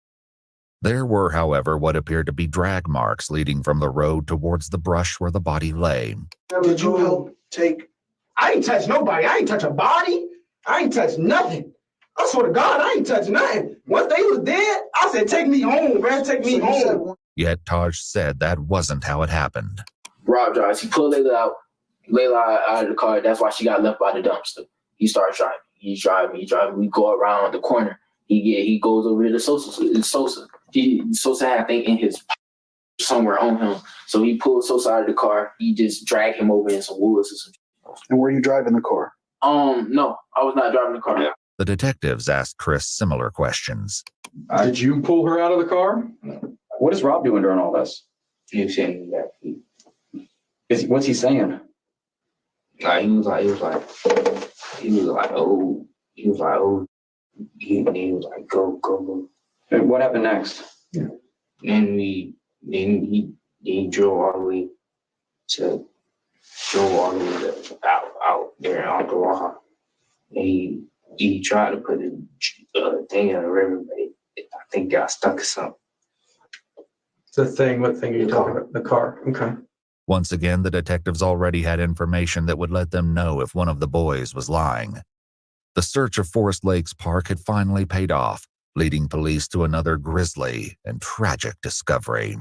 There were, however, what appeared to be drag marks leading from the road towards the brush where the body lay. Did you help take? I ain't touch nobody. I ain't touch a body. I ain't touch nothing. I swear to God, I ain't touch nothing. Once they was dead, I said, take me home, man. Take me home. Yet Taj said that wasn't how it happened. Rob drives. He pulled Layla out of the car. That's why she got left by the dumpster. He starts driving. He's driving. We go around the corner. He goes over to the Sosa. Sosa had, I think, in his somewhere on him. So he pulled Sosa out of the car. He just dragged him over in some woods or something. And were you driving the car? No, I was not driving the car. Yeah. The detectives asked Chris similar questions. Did you pull her out of the car? What is Rob doing during all this? He was saying that. What's he saying? He was like, oh, he was like, go. And what happened next? Yeah. And he drove all the way out there out the Waha. And he tried to put the thing in the river, but I think got stuck or something. The thing, what thing are you talking about? The car. Okay. Once again, the detectives already had information that would let them know if one of the boys was lying. The search of Forest Lakes Park had finally paid off, leading police to another grisly and tragic discovery.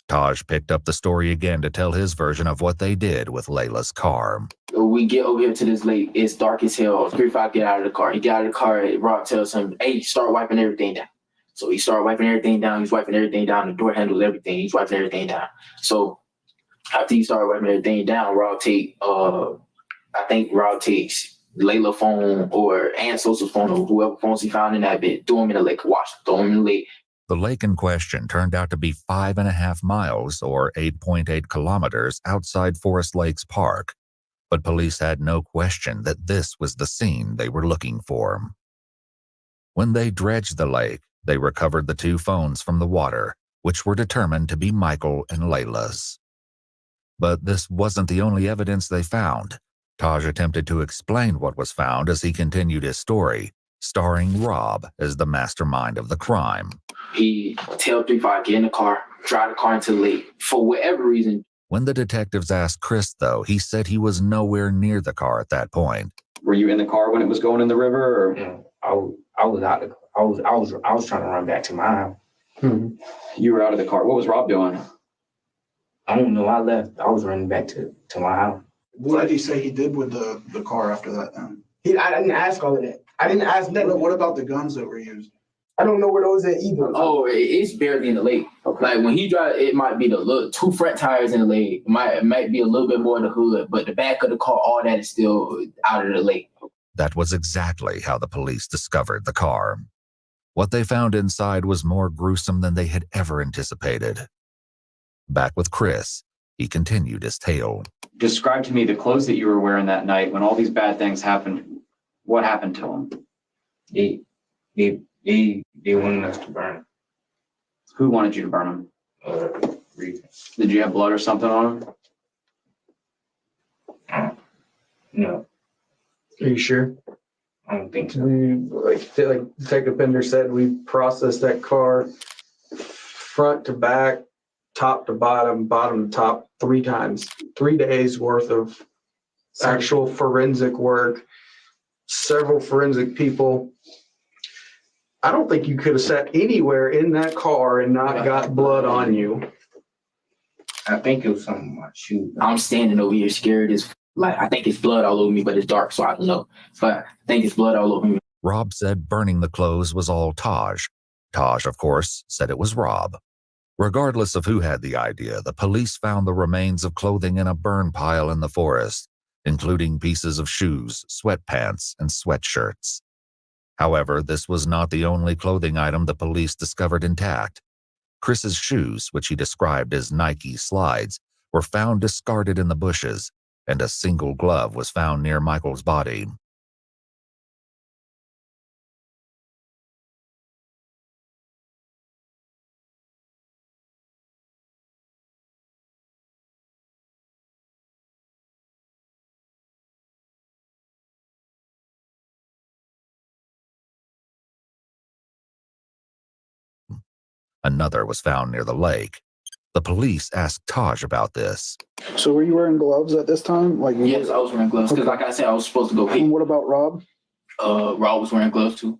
Taj picked up the story again to tell his version of what they did with Layla's car. We get over here to this lake. It's dark as hell. 3-5 get out of the car. He get out of the car. Rob tells him, hey, start wiping everything down. So he started wiping everything down. He's wiping everything down. The door handles everything. He's wiping everything down. So after he started wiping everything down, Rob takes Layla's phone or Aunt Sosa's phone or whoever phones he found in that bit, throw him in the lake, throw him in the lake. The lake in question turned out to be 5.5 miles or 8.8 kilometers outside Forest Lakes Park, but police had no question that this was the scene they were looking for. When they dredged the lake, they recovered the 2 phones from the water, which were determined to be Michael and Layla's. But this wasn't the only evidence they found. Taj attempted to explain what was found as he continued his story, starring Rob as the mastermind of the crime. He tell 3-5, get in the car, drive the car into the lake, for whatever reason. When the detectives asked Chris, though, he said he was nowhere near the car at that point. Were you in the car when it was going in the river? Or? Yeah, I was out. I was trying to run back to my house. You were out of the car. What was Rob doing? I don't know. I left. I was running back to my house. What did he say he did with the car after that then? I didn't ask all of that. I didn't ask that. What about the guns that were used? I don't know where those at either. Oh, it's barely in the lake. Okay. Like when he drive, it might be the 2 front tires in the lake. It might be a little bit more in the hood, but the back of the car, all that is still out of the lake. That was exactly how the police discovered the car. What they found inside was more gruesome than they had ever anticipated. Back with Chris, he continued his tale. Describe to me the clothes that you were wearing that night when all these bad things happened. What happened to them? They wanted us to burn them. Who wanted you to burn them? Reason. Did you have blood or something on them? No. Are you sure? I don't think so. Like Detective Bender said, we processed that car front to back, top to bottom, bottom to top 3 times. 3 days worth of actual forensic work, several forensic people. I don't think you could have sat anywhere in that car and not got blood on you. I think it was something on my shoe. I'm standing over here scared as like I think it's blood all over me, but it's dark, so I don't know. But I think it's blood all over me. Rob said burning the clothes was all Taj. Taj, of course, said it was Rob. Regardless of who had the idea, the police found the remains of clothing in a burn pile in the forest, including pieces of shoes, sweatpants, and sweatshirts. However, this was not the only clothing item the police discovered intact. Chris's shoes, which he described as Nike slides, were found discarded in the bushes, and a single glove was found near Michael's body. Another was found near the lake. The police asked Taj about this. So were you wearing gloves at this time? Yes, I was wearing gloves because, like I said, I was supposed to go pee. And what about Rob? Rob was wearing gloves too.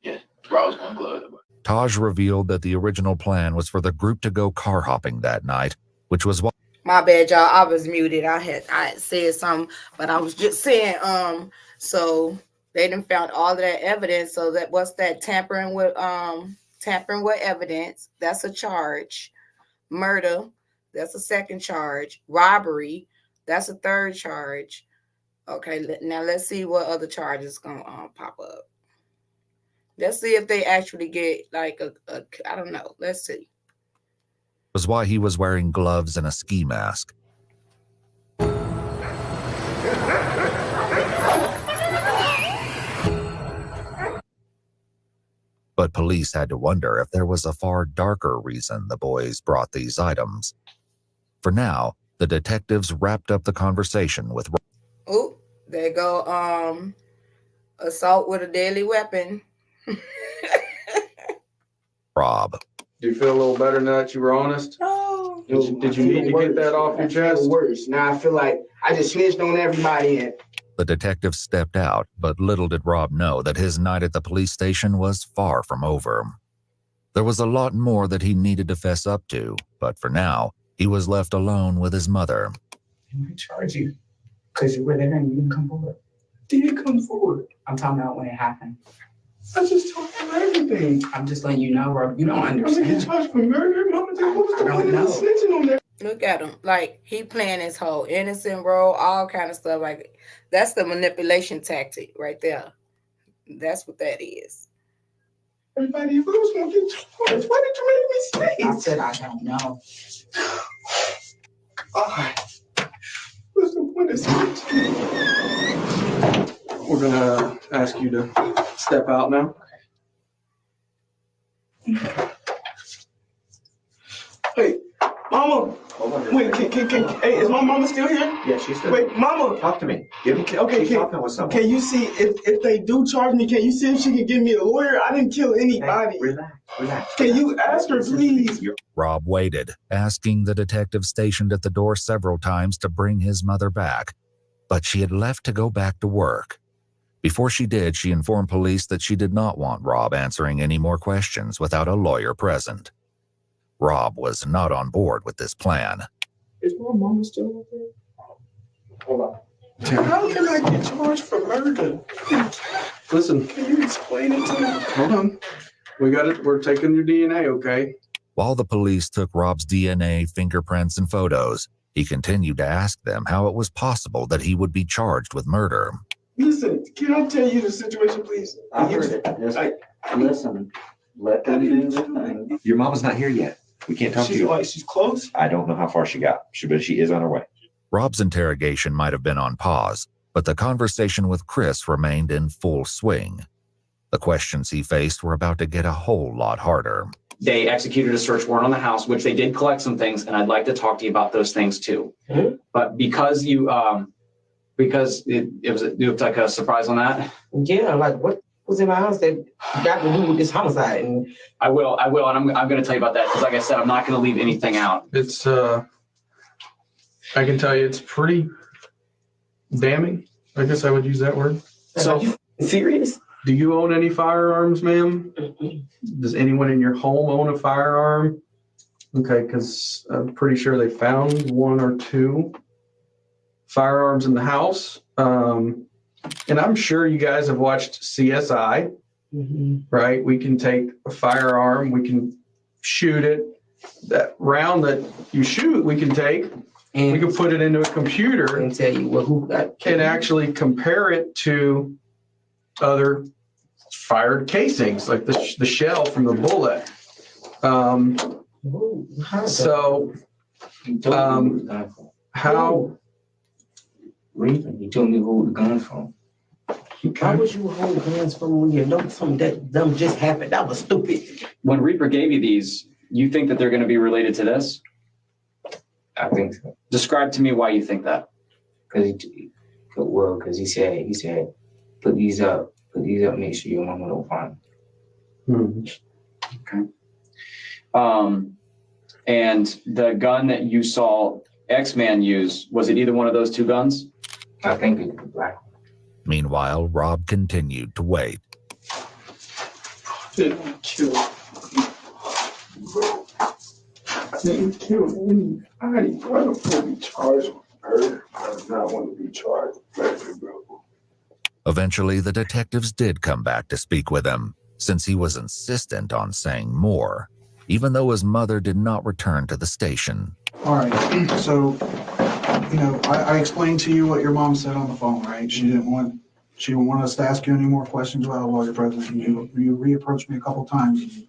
Yeah, Rob was wearing gloves. Taj revealed that the original plan was for the group to go car hopping that night, which was why. My bad, y'all. I was muted. I had said something, but I was just saying. So they done found all of that evidence. So that what's that? Tampering with evidence. That's a charge. Murder. That's a second charge. Robbery. That's a third charge. Okay. Now let's see what other charges gonna pop up. Let's see if they actually get like a I don't know. Let's see. Was why he was wearing gloves and a ski mask. But police had to wonder if there was a far darker reason the boys brought these items. For now, the detectives wrapped up the conversation with. Oh, there go assault with a deadly weapon. Rob. Do you feel a little better now that you were honest? No. Did you need to get that off your chest? Worse. Now I feel like I just snitched on everybody and The detective stepped out, but little did Rob know that his night at the police station was far from over. There was a lot more that he needed to fess up to, but for now, he was left alone with his mother. Can I charge you? Because you were there and you didn't come forward. Did come forward. I'm talking about when it happened. I just told him everything. I'm just letting you know, bro. You don't I'm gonna understand. get charged for murder. Mama, what was the I don't point of know. snitching on that? Look at him. Like, he playing his whole innocent role, all kind of stuff. Like, that's the manipulation tactic right there. That's what that is. Everybody, if I was gonna get charged, why did you make me I stay? said I don't know. All right. What's the point of snitching? We're gonna ask you to step out now. Hey, Mama. Wait, hey, is my mama still here? Yeah, she's still. Wait, Mama. Talk to me. Give me. Okay, She's talking with someone. can you see if they do charge me? Can you see if she can give me a lawyer? I didn't kill anybody. Relax. Can you ask her, please? Rob waited, asking the detective stationed at the door several times to bring his mother back, but she had left to go back to work. Before she did, she informed police that she did not want Rob answering any more questions without a lawyer present. Rob was not on board with this plan. Is my mama still up there? Hold on. How can I get charged for murder? Listen, Can you explain it to me? hold on. We got it. We're taking your DNA, okay? While the police took Rob's DNA, fingerprints, and photos, he continued to ask them how it was possible that he would be charged with murder. Listen, can I tell you the situation, please? I heard it. Listen, let them do the thing. Your mama's not here yet. We can't talk to She's you. like, she's close. I don't know how far she got, but she is on her way. Rob's interrogation might have been on pause, but the conversation with Chris remained in full swing. The questions he faced were about to get a whole lot harder. They executed a search warrant on the house, which they did collect some things, and I'd like to talk to you about those things too. Mhm. But because you, because it looked like a surprise on that. Yeah, like what was in my house that got to do with this homicide? And I will, and I'm going to tell you about that because, like I said, I'm not going to leave anything out. It's I can tell you it's pretty damning. I guess I would use that word. so, are you serious? Do you own any firearms, ma'am? Does anyone in your home own a firearm? Okay, because I'm pretty sure they found one or two firearms in the house. And I'm sure you guys have watched CSI, right? We can take a firearm, we can shoot it. That round that you shoot, we can take, and we can put it into a computer And tell you what who got and actually compare it to other fired casings, like the shell from the bullet. So, how? Reason he told me who the guns from. Why would you hold guns from when you know something that dumb just happened? That was stupid. When Reaper gave you these, you think that they're going to be related to this? I think so. Describe to me why you think that. Because he said, put these up, make sure your mama don't find them. Okay. And the gun that you saw X-Man use, was it either one of those two guns? I think it's the black one. Meanwhile, Rob continued to wait. Didn't kill. Didn't kill anybody. I don't want to be charged with murder. I do not want to be charged with murder, bro. Eventually, the detectives did come back to speak with him, since he was insistent on saying more, even though his mother did not return to the station. All right, so, I explained to you what your mom said on the phone, right? She didn't want us to ask you any more questions about a lawyer present. You reapproached me a couple times. And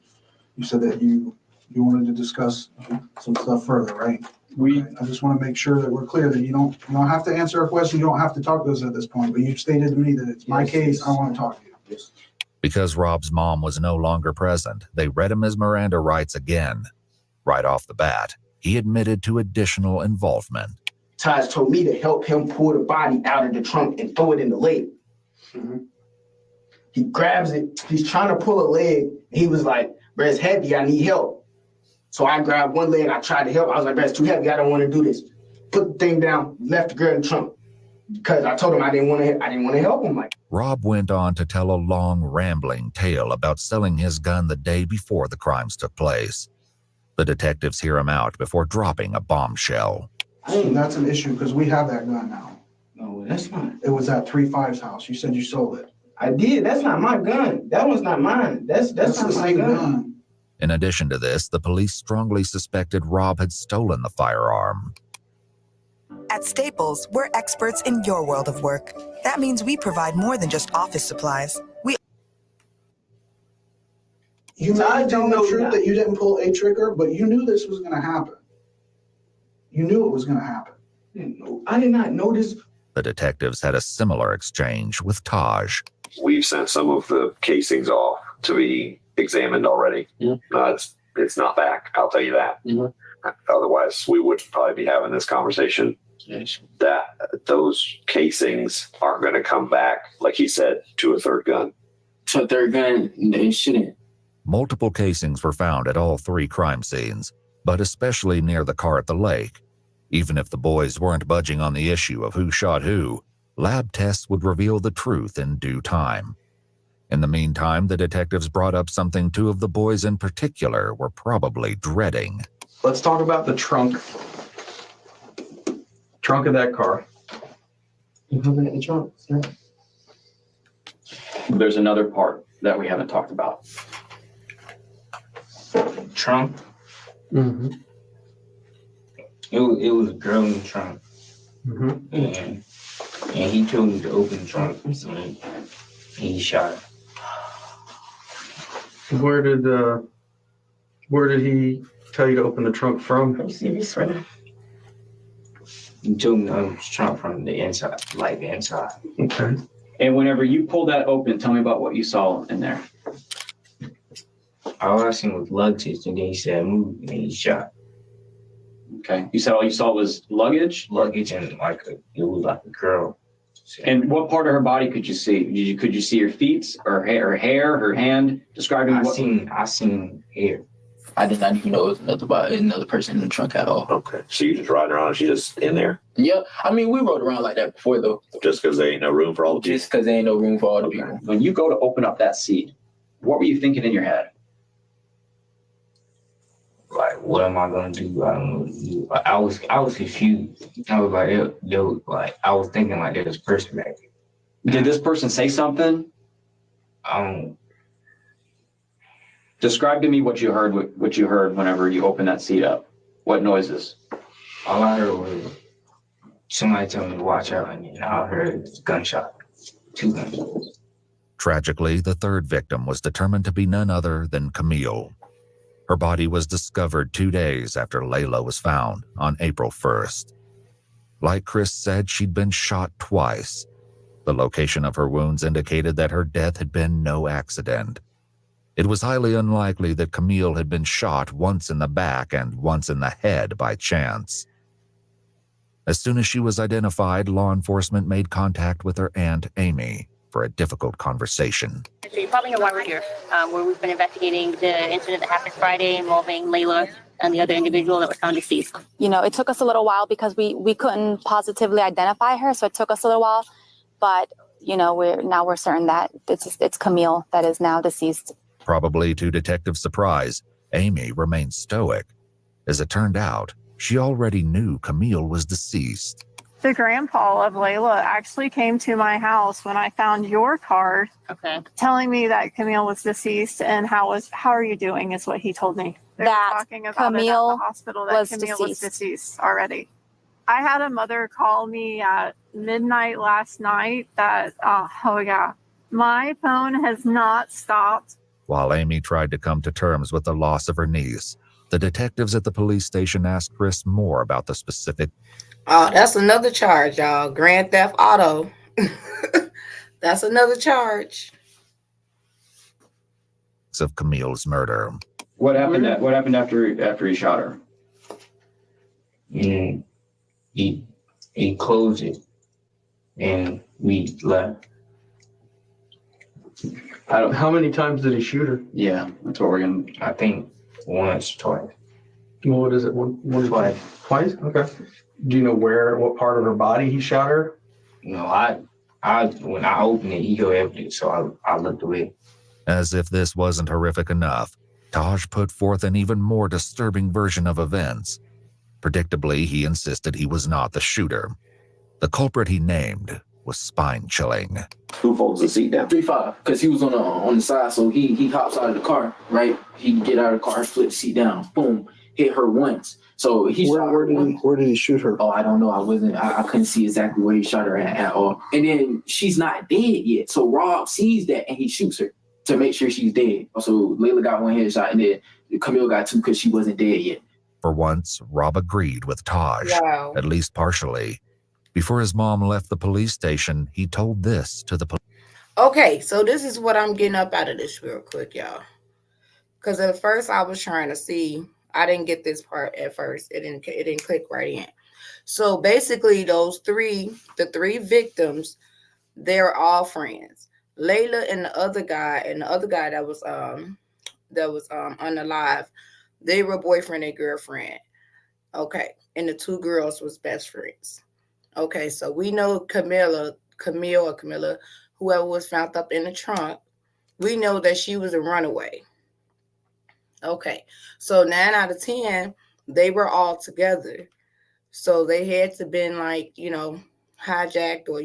you said that you wanted to discuss some stuff further, right? I just want to make sure that we're clear that you don't have to answer our question. You don't have to talk to us at this point, but you've stated to me that it's my case. I want to talk to you. Yes. Because Rob's mom was no longer present, they read him his Miranda rights again. Right off the bat, he admitted to additional involvement. Taj told me to help him pull the body out of the trunk and throw it in the lake. He grabs it. He's trying to pull a leg. He was like, bro, it's heavy. I need help. So I grabbed one leg. I tried to help. I was like, bro, it's too heavy. I don't want to do this. Put the thing down, left the girl in the trunk. because I told him I didn't want to help him. Like, Rob went on to tell a long, rambling tale about selling his gun the day before the crimes took place. The detectives hear him out before dropping a bombshell. And that's an issue because we have that gun now. no, that's not. It was at 3-5's house. You said you sold it. I did. That's not my gun. That one's not mine. That's not the my same gun. In addition to this, the police strongly suspected Rob had stolen the firearm. At Staples, we're experts in your world of work. That means we provide more than just office supplies. You may tell the truth that you didn't pull a trigger, but you knew this was going to happen. You knew it was going to happen. I did not know this. The detectives had a similar exchange with Taj. We've sent some of the casings off to be examined already. It's not back, I'll tell you that. Otherwise, we wouldn't probably be having this conversation. That those casings aren't going to come back, like he said, to a third gun. To a third gun, they shouldn't. Multiple casings were found at all 3 crime scenes, but especially near the car at the lake. Even if the boys weren't budging on the issue of who shot who, lab tests would reveal the truth in due time. In the meantime, the detectives brought up something 2 of the boys in particular were probably dreading. Let's talk about the trunk of that car. The trunk, sir. There's another part that we haven't talked about. Trunk. Mm-hmm. It was a girl in the trunk. Mm-hmm. And he told me to open the trunk and he shot her. Where did he tell you to open the trunk from? Let me see this right. He told me to open the trunk from the inside, like the inside. Okay. And whenever you pulled that open, tell me about what you saw in there. All I seen was luggage, and then he said move, and then he shot. Okay. You said all you saw was luggage? Luggage and it was like a girl. And what part of her body could you see? Could you see her feet or her hair, her hand? Describe to me I seen hair. I did not even know it was another person in the trunk at all. Okay. So you just riding around and she's just in there? Yeah. I mean, we rode around like that before, though. Just because there ain't no room for all the people? Just because there ain't no room for all the people. When you go to open up that seat, what were you thinking in your head? Like, what am I gonna do? I don't know. I was confused. I was like, I was thinking like there's a person back there. Did this person say something? Describe to me what you heard whenever you opened that seat up. What noises? All I heard was somebody tell me to watch out, and then I heard gunshot, 2 gunshots. Tragically, the 3rd victim was determined to be none other than Camille. Her body was discovered 2 days after Layla was found on April 1st. Like Chris said, she'd been shot twice. The location of her wounds indicated that her death had been no accident. It was highly unlikely that Camille had been shot once in the back and once in the head by chance. As soon as she was identified, law enforcement made contact with her aunt, Amy, for a difficult conversation. So you probably know why we're here, where we've been investigating the incident that happened Friday involving Layla and the other individual that was found deceased. You know, it took us a little while because we couldn't positively identify her, so it took us a little while. But, you know, we're certain that it's Camille that is now deceased. Probably to detective surprise, Amy remained stoic. As it turned out, she already knew Camille was deceased. The grandpa of Layla actually came to my house when I found your card, telling me that Camille was deceased, and how are you doing is what he told me. They were talking about Camille it at the hospital that Camille was deceased already. I had a mother call me at midnight last night that, my phone has not stopped. While Amy tried to come to terms with the loss of her niece, the detectives at the police station asked Chris more about the specific. Oh, that's another charge, y'all. Grand theft auto. That's another charge. Of Camille's murder. What happened after he shot her? He closed it and we left. How many times did he shoot her? Yeah, that's what we're gonna. I think once, twice. Well, what is it? One twice. Twice? Okay. Do you know what part of her body he shot her? You know, when I opened it, he heard everything, so I looked away. As if this wasn't horrific enough, Taj put forth an even more disturbing version of events. Predictably, he insisted he was not the shooter. The culprit he named was spine-chilling. Who folds the seat down? 3-5, because he was on the side, so he hops out of the car, right? He get out of the car, flip the seat down, boom, hit her once. So he shot her once. Where did he shoot her? Oh, I don't know. I couldn't see exactly where he shot her at all. And then she's not dead yet. So Rob sees that and he shoots her to make sure she's dead. So Layla got one headshot and then Camille got two because she wasn't dead yet. For once, Rob agreed with Taj, Wow. at least partially. Before his mom left the police station, he told this to the police. Okay, so this is what I'm getting up out of this real quick, y'all. Because at first I was trying to see, I didn't get this part at first. It didn't click right in. So basically, the three victims, they're all friends. Layla and the other guy that was unalive, they were boyfriend and girlfriend. Okay, and the two girls was best friends. Okay, so we know Camille, whoever was found up in the trunk, we know that she was a runaway. Okay, so 9 out of 10, they were all together. So they had to been like, hijacked or,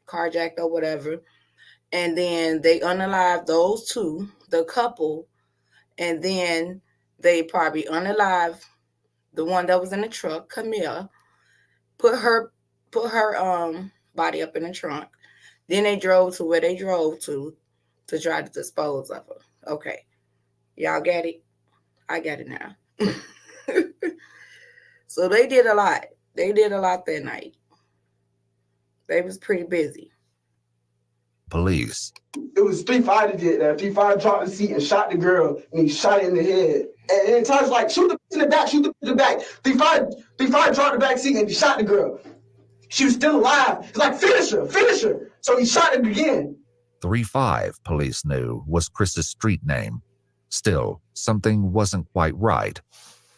carjacked or whatever. And then they unalived those two, the couple, and then they probably unalived the one that was in the truck, Camille, put her body up in the trunk. Then they drove to where they drove to try to dispose of her. Okay. Y'all get it? I get it now. So they did a lot. They did a lot that night. They was pretty busy. Police. It was 3-5 that did that. 3-5 dropped the seat and shot the girl, and he shot her in the head. And then Taj was like, shoot the bitch in the back, shoot the bitch in the back. 3-5 dropped the back seat and he shot the girl. She was still alive. He's like, finish her. So he shot her again. 3-5, police knew, was Chris's street name. Still, something wasn't quite right.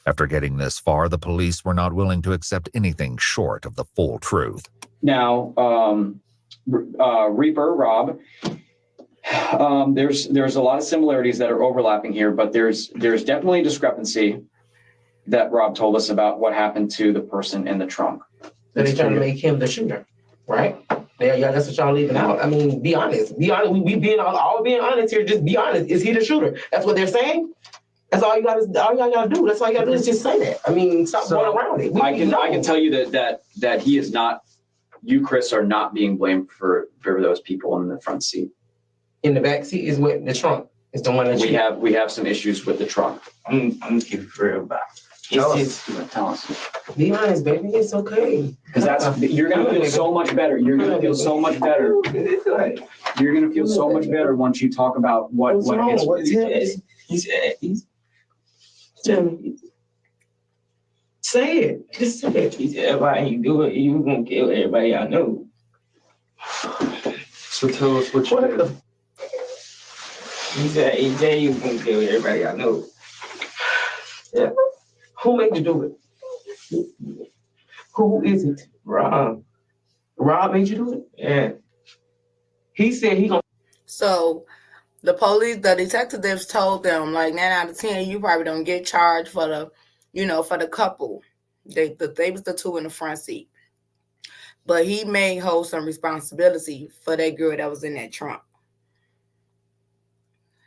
After getting this far, the police were not willing to accept anything short of the full truth. Now, Reaper, Rob, there's a lot of similarities that are overlapping here, but there's definitely a discrepancy that Rob told us about what happened to the person in the trunk. So they're trying to make him the shooter, right? Yeah, that's what y'all leaving out. I mean, be honest. Be honest. We being all being honest here. Just be honest. Is he the shooter? That's what they're saying. That's all you gotta do. That's all you gotta do is just say that. I mean, stop going around it. I can tell you that he is not. You, Chris, are not being blamed for those people in the front seat. In the back seat is what the trunk is the one that we have some issues with the trunk. I'm keeping it real about. Tell us. Be honest, baby. It's okay. Because you're gonna feel so much better. You're gonna feel so much better. You're gonna feel so much better once you talk about what he's say it. Just say it. He said, everybody you do it, you gonna kill everybody I know. So tell us what you did. He said, AJ, you gonna kill everybody I know. Yeah. Who made you do it? Who is it? Rob. Rob made you do it? Yeah. He said he gonna. So the detectives told them, like, 9 out of 10, you probably don't get charged for the couple. They was the two in the front seat. But he may hold some responsibility for that girl that was in that trunk.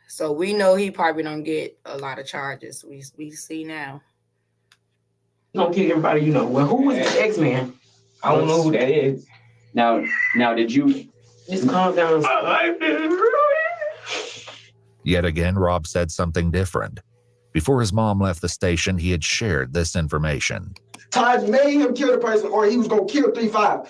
So we know he probably don't get a lot of charges. We see now. Don't kill everybody you know. Well, who was the X-Man? I don't know who that is. Now, did you just calm down? Yet again, Rob said something different. Before his mom left the station, he had shared this information. Taj made him kill the person, or he was gonna kill 3-5.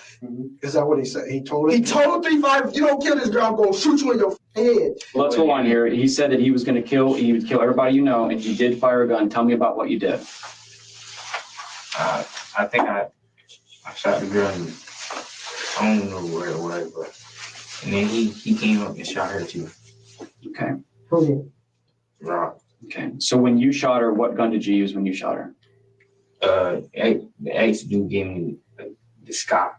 Is that what he said? He told 3-5, if you don't kill this girl, I'm gonna shoot you in your head. Let's go on here. He said that he would kill everybody you know, and you did fire a gun. Tell me about what you did. I think I shot the girl. I don't know where it was, but and then he came up and shot her too. Okay. Who did? Rob. Okay. So when you shot her, what gun did you use when you shot her? The ex dude gave me the Scott.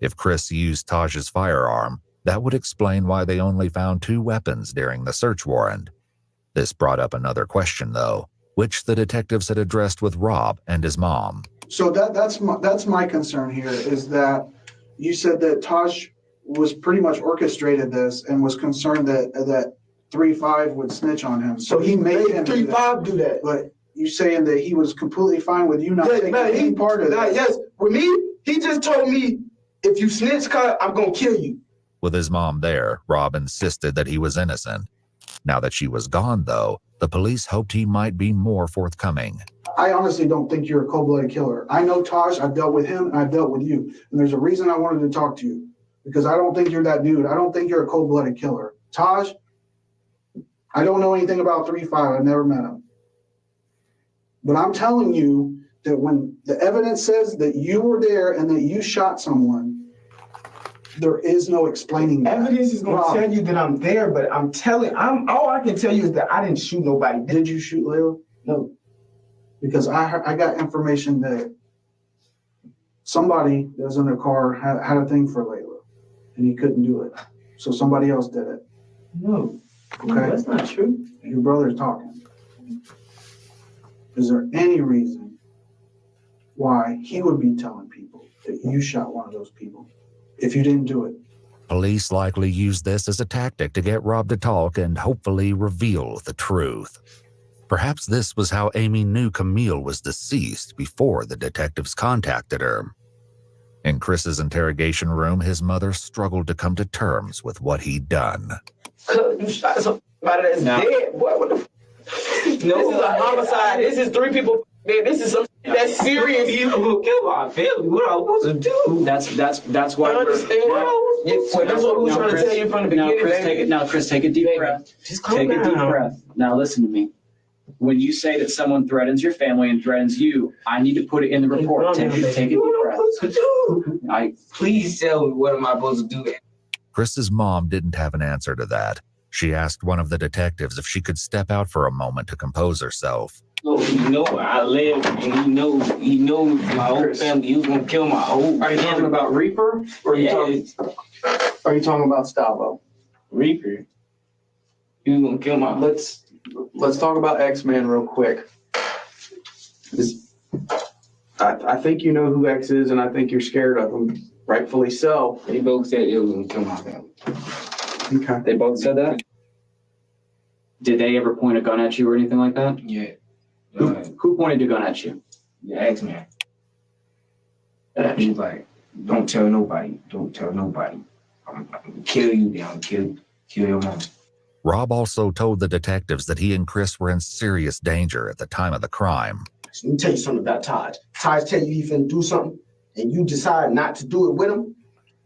If Chris used Taj's firearm, that would explain why they only found 2 weapons during the search warrant. This brought up another question, though, which the detectives had addressed with Rob and his mom. So that's my concern here, is that you said that Taj was pretty much orchestrated this and was concerned that 3-5 would snitch on him. So he made him 3-5 do that. But you saying that he was completely fine with you not taking any part of that? Yes, with me, he just told me, if you snitch, I'm gonna kill you. With his mom there, Rob insisted that he was innocent. Now that she was gone, though, the police hoped he might be more forthcoming. I honestly don't think you're a cold-blooded killer. I know Taj, I've dealt with him, and I've dealt with you. And there's a reason I wanted to talk to you, because I don't think you're that dude. I don't think you're a cold-blooded killer. Taj, I don't know anything about 3-5. I've never met him. But I'm telling you that when the evidence says that you were there and that you shot someone, there is no explaining that. Evidence is gonna tell you that I'm there, but all I can tell you is that I didn't shoot nobody. Did you shoot Layla? No. Because I got information that somebody that was in the car had a thing for Layla, and he couldn't do it. So somebody else did it. No. Okay? No, that's not true. Your brother's talking. Is there any reason why he would be telling people that you shot one of those people if you didn't do it? Police likely used this as a tactic to get Rob to talk and hopefully reveal the truth. Perhaps this was how Amy knew Camille was deceased before the detectives contacted her. In Chris's interrogation room, his mother struggled to come to terms with what he'd done. You shot somebody that's dead, boy. What the No, this is a homicide. This is 3 people. Man, this is something that's serious. You gonna kill my family. What am I supposed to do? That's why. I understand. That's what we were trying to tell you from the beginning. Chris, take a deep breath. Just calm Take a deep down. breath. Now listen to me. When you say that someone threatens your family and threatens you, I need to put it in the report. Take a deep breath. Please tell me, what am I supposed to do? Chris's mom didn't have an answer to that. She asked one of the detectives if she could step out for a moment to compose herself. Oh, you know where I live, and he knows my whole family. He was gonna kill my whole. Are you talking about Reaper? Or are you talking about Stavo? Reaper. He was gonna kill my. Let's talk about X-Men real quick. I think you know who X is, and I think you're scared of him. Rightfully so. They both said it was gonna kill my family. Okay. They both said that? Did they ever point a gun at you or anything like that? Yeah. Who pointed a gun at you? The X-Men. He was like, don't tell nobody. Don't tell nobody. I'm gonna kill you down. Kill your mom. Rob also told the detectives that he and Chris were in serious danger at the time of the crime. Let me tell you something about Taj. Taj tell you he finna do something, and you decide not to do it with him,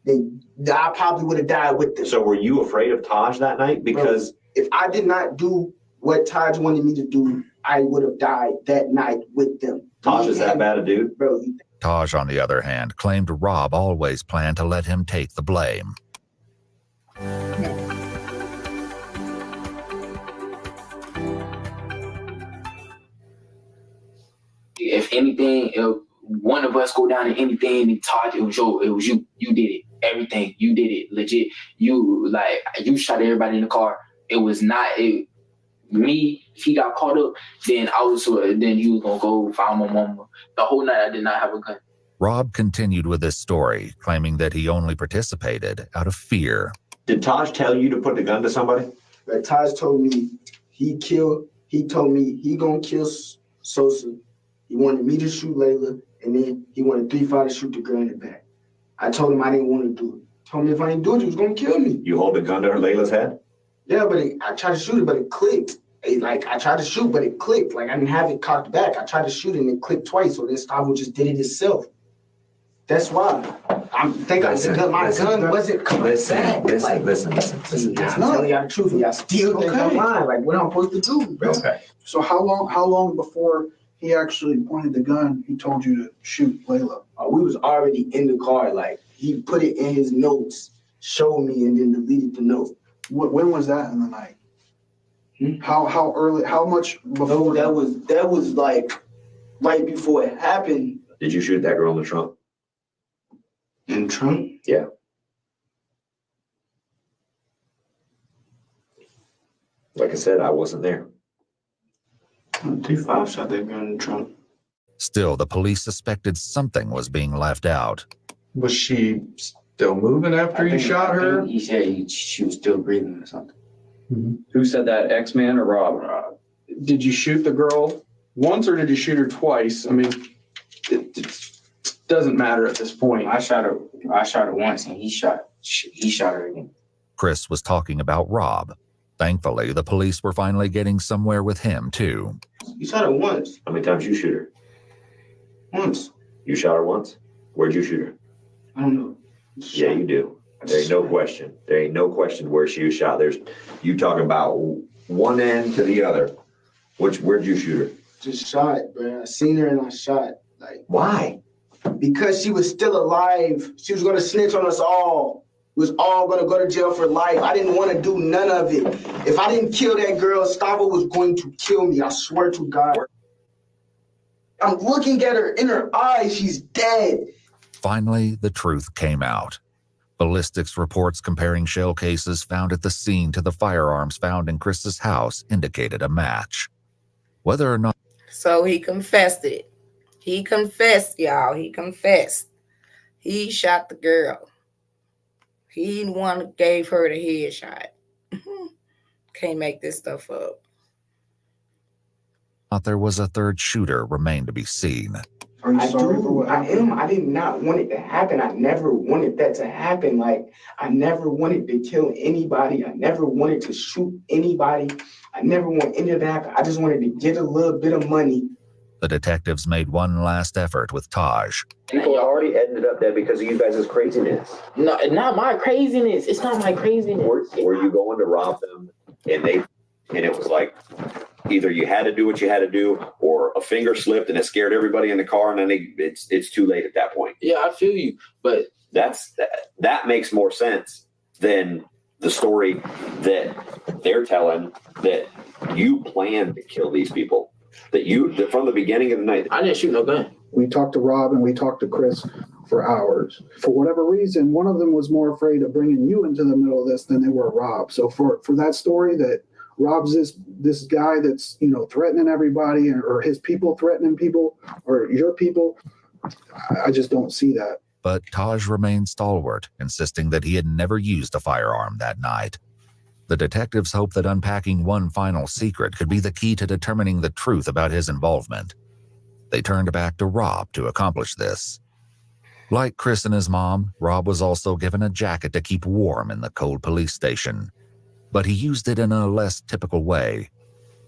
then I probably would have died with them. So were you afraid of Taj that night? Because if I did not do what Taj wanted me to do, I would have died that night with them. Taj is that bad a dude? Bro, Taj, on the other hand, claimed Rob always planned to let him take the blame. If anything, if one of us go down to anything and Taj, it was you. You did it. Everything. You did it. Legit. You shot everybody in the car. It was not me. If he got caught up, then you was gonna go find my mama. The whole night I did not have a gun. Rob continued with his story, claiming that he only participated out of fear. Did Taj tell you to put the gun to somebody? Like Taj told me he told me he gonna kill Sosa. He wanted me to shoot Layla, and then he wanted 3-5 to shoot the girl in the back. I told him I didn't want to do it. Told me if I didn't do it, he was gonna kill me. You hold the gun to Layla's head? Yeah, but I tried to shoot it, but it clicked. I tried to shoot, but it clicked. Like, I didn't have it cocked back. I tried to shoot it, and it clicked twice, so then Stavo just did it himself. That's why. My gun wasn't coming back. Listen. I'm telling y'all the truth, and y'all still think I'm lying. Like, what I'm supposed to do, bro? Okay. So how long before he actually pointed the gun, he told you to shoot Layla? We was already in the car. Like, he put it in his notes, showed me, and then deleted the note. When was that in the night? How early? How much before? No, that was like right before it happened. Did you shoot that girl in the trunk? In the trunk? Yeah. Like I said, I wasn't there. 3-5 shot that gun in the trunk. Still, the police suspected something was being left out. Was she still moving after you shot her? He said she was still breathing or something. Who said that, X-Man or Rob? Did you shoot the girl once or did you shoot her twice? I mean, it doesn't matter at this point. I shot her once and he shot her again. Chris was talking about Rob. Thankfully, the police were finally getting somewhere with him, too. You shot her once. How many times you shoot her? Once. You shot her once? Where'd you shoot her? I don't know. Yeah, you do. There ain't no question. There ain't no question where she was shot. You talking about one end to the other. Where'd you shoot her? Just shot, bro. I seen her and I shot. Like, why? Because she was still alive. She was gonna snitch on us all. We was all gonna go to jail for life. I didn't want to do none of it. If I didn't kill that girl, Stavo was going to kill me. I swear to God. I'm looking at her in her eyes. She's dead. Finally, the truth came out. Ballistics reports comparing shell cases found at the scene to the firearms found in Chris's house indicated a match. Whether or not... So he confessed it. He confessed, y'all. He confessed. He shot the girl. He the one who gave her the headshot. Can't make this stuff up. there was a third shooter remained to be seen. Are you sorry for what happened? I did not want it to happen. I never wanted that to happen. Like, I never wanted to kill anybody. I never wanted to shoot anybody. I never want any of that. I just wanted to get a little bit of money. The detectives made one last effort with Taj. People already ended up there because of you guys' craziness. No, not my craziness. It's not my craziness. Were you going to rob them and it was like either you had to do what you had to do or a finger slipped and it scared everybody in the car and then it's too late at that point. Yeah, I feel you. But that makes more sense than the story that they're telling, that you planned to kill these people. That from the beginning of the night. I didn't shoot no gun. We talked to Rob and we talked to Chris for hours. For whatever reason, one of them was more afraid of bringing you into the middle of this than they were Rob. So for that story that Rob's this guy that's, threatening everybody or his people threatening people or your people, I just don't see that. But Taj remained stalwart, insisting that he had never used a firearm that night. The detectives hoped that unpacking one final secret could be the key to determining the truth about his involvement. They turned back to Rob to accomplish this. Like Chris and his mom, Rob was also given a jacket to keep warm in the cold police station. But he used it in a less typical way.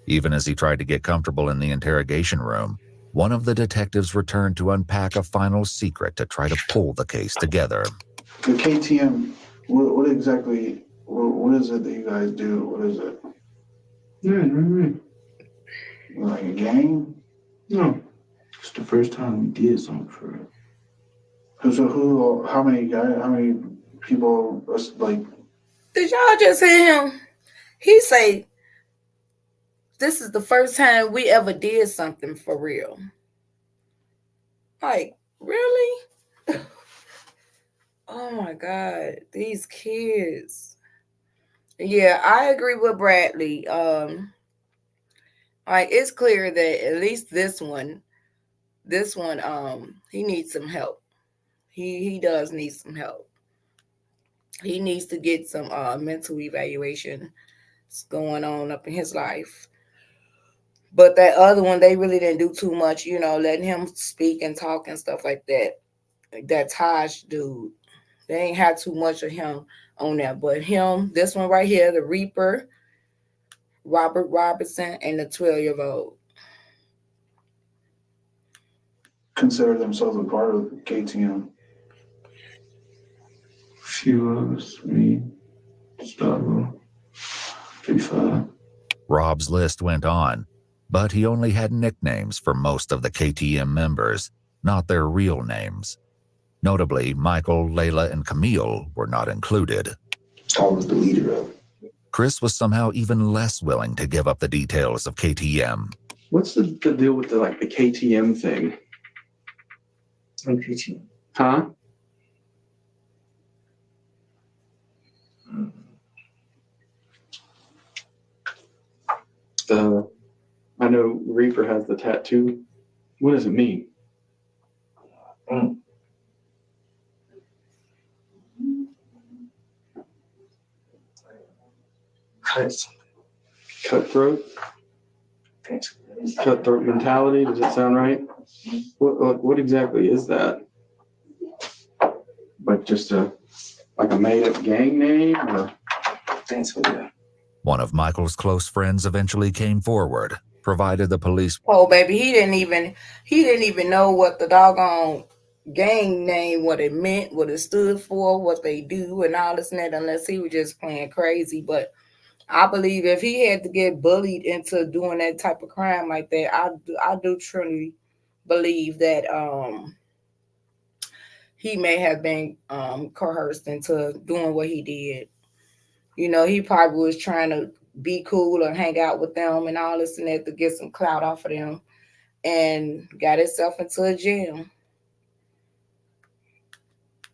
Even as he tried to get comfortable in the interrogation room, one of the detectives returned to unpack a final secret to try to pull the case together. The KTM, what exactly... What is it that you guys do? What is it? Like a game? No. It's the first time we did something for it. How many people, like... Did y'all just hear him? He say, this is the first time we ever did something for real. Like, really? Oh my God, these kids. Yeah, I agree with Bradley. It's clear that at least this one, he needs some help. He does need some help. He needs to get some mental evaluation going on up in his life. But that other one, they really didn't do too much, letting him speak and talk and stuff like that. That Taj dude, they ain't had too much of him on that, but him, this one right here, the Reaper, Robert Robertson, and the 12-year-old. Consider themselves a part of KTM. Few of us, me, Stavo, 3-5. Rob's list went on, but he only had nicknames for most of the KTM members, not their real names. Notably, Michael, Layla, and Camille were not included. I was the leader of it. Chris was somehow even less willing to give up the details of KTM. What's the deal with the KTM thing? KTM. Huh? I know Reaper has the tattoo. What does it mean? Cutthroat? Cutthroat mentality, does that sound right? What exactly is that? Like just like a made up gang name or? Thanks for that. One of Michael's close friends eventually came forward, provided the police. Oh, baby, he didn't even know what the doggone gang name, what it meant, what it stood for, what they do, and all this and that, unless he was just playing crazy. But I believe if he had to get bullied into doing that type of crime like that, I do truly believe that he may have been coerced into doing what he did. You know, he probably was trying to be cool or hang out with them and all this and that to get some clout off of them, and got himself into a jail.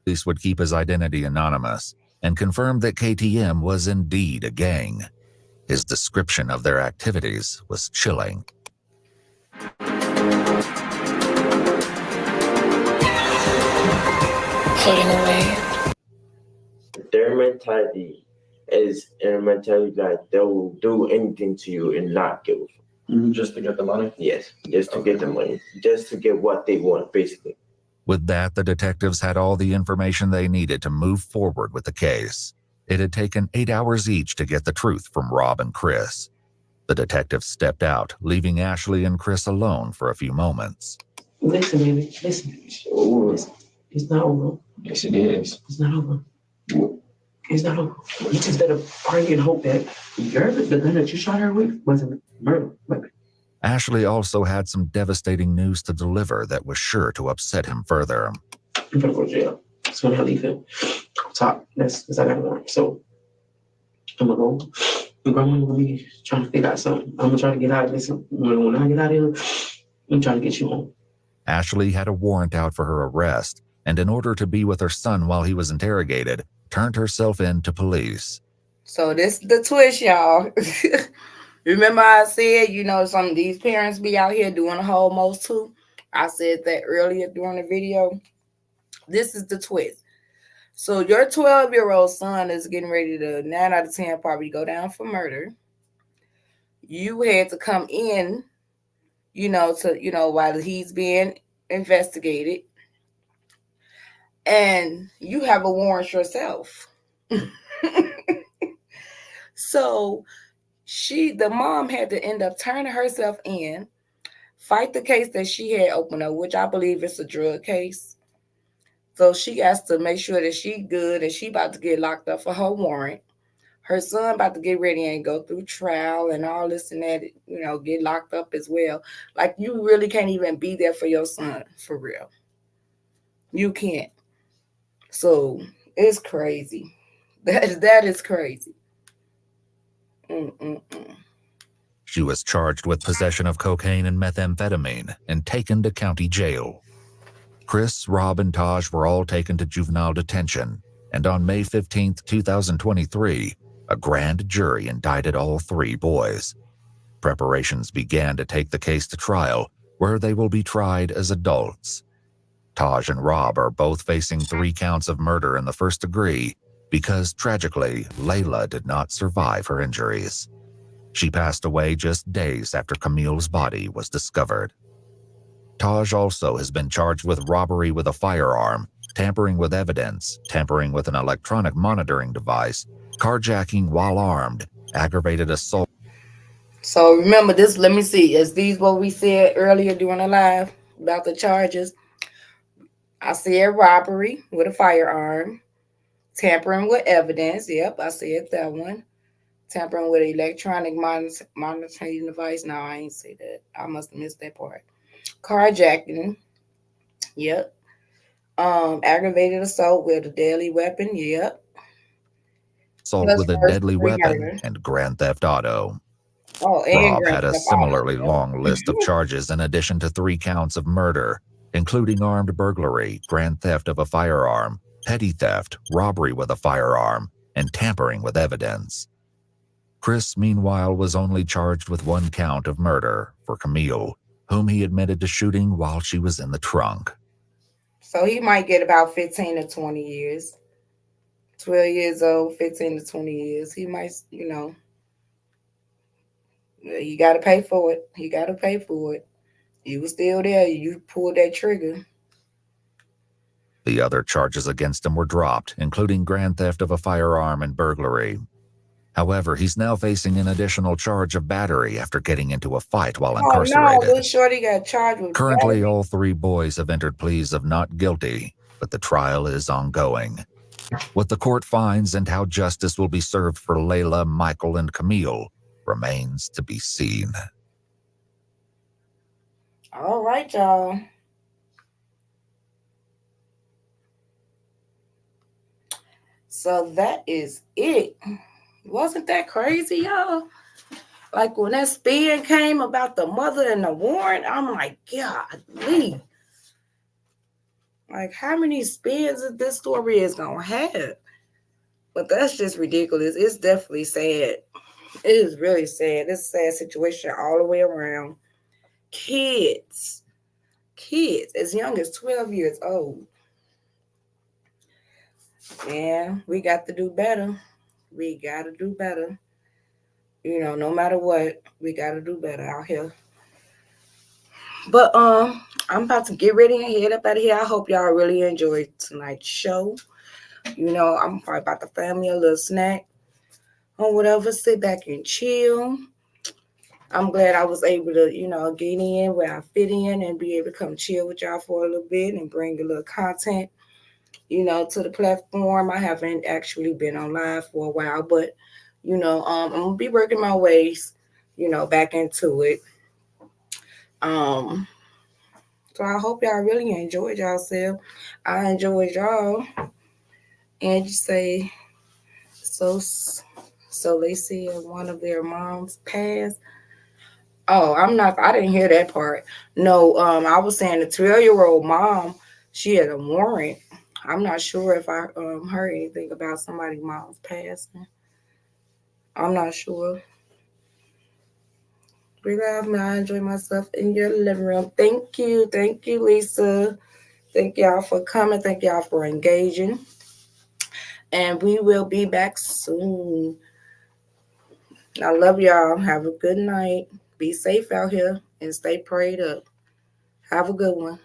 Police would keep his identity anonymous and confirmed that KTM was indeed a gang. His description of their activities was chilling. Fading away. Their mentality is a mentality that they will do anything to you and not give a fuck. Just to get the money? Yes, just to get the money. Just to get what they want, basically. With that, the detectives had all the information they needed to move forward with the case. It had taken 8 hours each to get the truth from Rob and Chris. The detectives stepped out, leaving Ashley and Chris alone for a few moments. Listen, baby, listen. It's not over. Yes, it is. It's not over. It's not over. You just better pray and hope that the gun that you shot her with wasn't murder. Ashley also had some devastating news to deliver that was sure to upset him further. I'm gonna go to jail. So when I leave him, top. That's because I got a warrant. So I'm gonna go. My grandma gonna be trying to figure out something. I'm gonna try to get out of this. When I get out of here, I'm trying to get you home. Ashley had a warrant out for her arrest, and in order to be with her son while he was interrogated, turned herself in to police. So this is the twist, y'all. Remember I said, you know, some of these parents be out here doing the whole most too. I said that earlier during the video. This is the twist. So your 12-year-old son is getting ready to 9 out of 10 probably go down for murder. You had to come in, while he's being investigated. And you have a warrant yourself. So the mom had to end up turning herself in, fight the case that she had opened up, which I believe is a drug case. So she has to make sure that she good and she about to get locked up for her warrant. Her son about to get ready and go through trial and all this and that, get locked up as well. Like, you really can't even be there for your son, for real. You can't. So it's crazy. That is crazy. She was charged with possession of cocaine and methamphetamine and taken to county jail. Chris, Rob, and Taj were all taken to juvenile detention, and on May 15, 2023, a grand jury indicted all 3 boys. Preparations began to take the case to trial, where they will be tried as adults. Taj and Rob are both facing 3 counts of murder in the first degree because, tragically, Layla did not survive her injuries. She passed away just days after Camille's body was discovered. Taj also has been charged with robbery with a firearm, tampering with evidence, tampering with an electronic monitoring device, carjacking while armed, aggravated assault. So remember this, let me see, is these what we said earlier during the live about the charges? I said robbery with a firearm, tampering with evidence. Yep, I said that one. Tampering with an electronic monitoring device. No, I ain't say that. I must have missed that part. Carjacking. Yep. Aggravated assault with a deadly weapon. Yep. Assault with a deadly weapon and grand theft auto. And Rob had a similarly long list of charges in addition to 3 counts of murder, including armed burglary, grand theft of a firearm, petty theft, robbery with a firearm, and tampering with evidence. Chris, meanwhile, was only charged with 1 count of murder for Camille, whom he admitted to shooting while she was in the trunk. So he might get about 15 to 20 years. 12 years old, 15 to 20 years. He might, you know, you got to pay for it. You got to pay for it. You were still there. You pulled that trigger. The other charges against him were dropped, including grand theft of a firearm and burglary. However, he's now facing an additional charge of battery after getting into a fight while incarcerated. Oh, no, little shorty got charged with Currently, battery. all 3 boys have entered pleas of not guilty, but the trial is ongoing. What the court finds and how justice will be served for Layla, Michael, and Camille remains to be seen. All right, y'all. So that is it. Wasn't that crazy, y'all? Like when that spin came about the mother and the warrant, I'm like, golly. Like, how many spins is this story is gonna have? But that's just ridiculous. It's definitely sad. It is really sad. It's a sad situation all the way around. Kids as young as 12 years old. Man, we got to do better. We got to do better. You know, no matter what, we got to do better out here. But I'm about to get ready and head up out of here. I hope y'all really enjoyed tonight's show. You know, I'm probably about to family a little snack or whatever. Sit back and chill. I'm glad I was able to, you know, get in where I fit in and be able to come chill with y'all for a little bit and bring a little content, you know, to the platform. I haven't actually been on live for a while, but, you know, I'm going to be working my ways, you know, back into it. So I hope y'all really enjoyed yourself. I enjoyed y'all. And you say, so they said one of their moms passed. Oh, I didn't hear that part. No, I was saying the 12-year-old mom, she had a warrant. I'm not sure if I heard anything about somebody's mom's passing. I'm not sure. We love me. I enjoy myself in your living room. Thank you, Lisa. Thank y'all for coming. Thank y'all for engaging. And we will be back soon. I love y'all. Have a good night. Be safe out here and stay prayed up. Have a good one.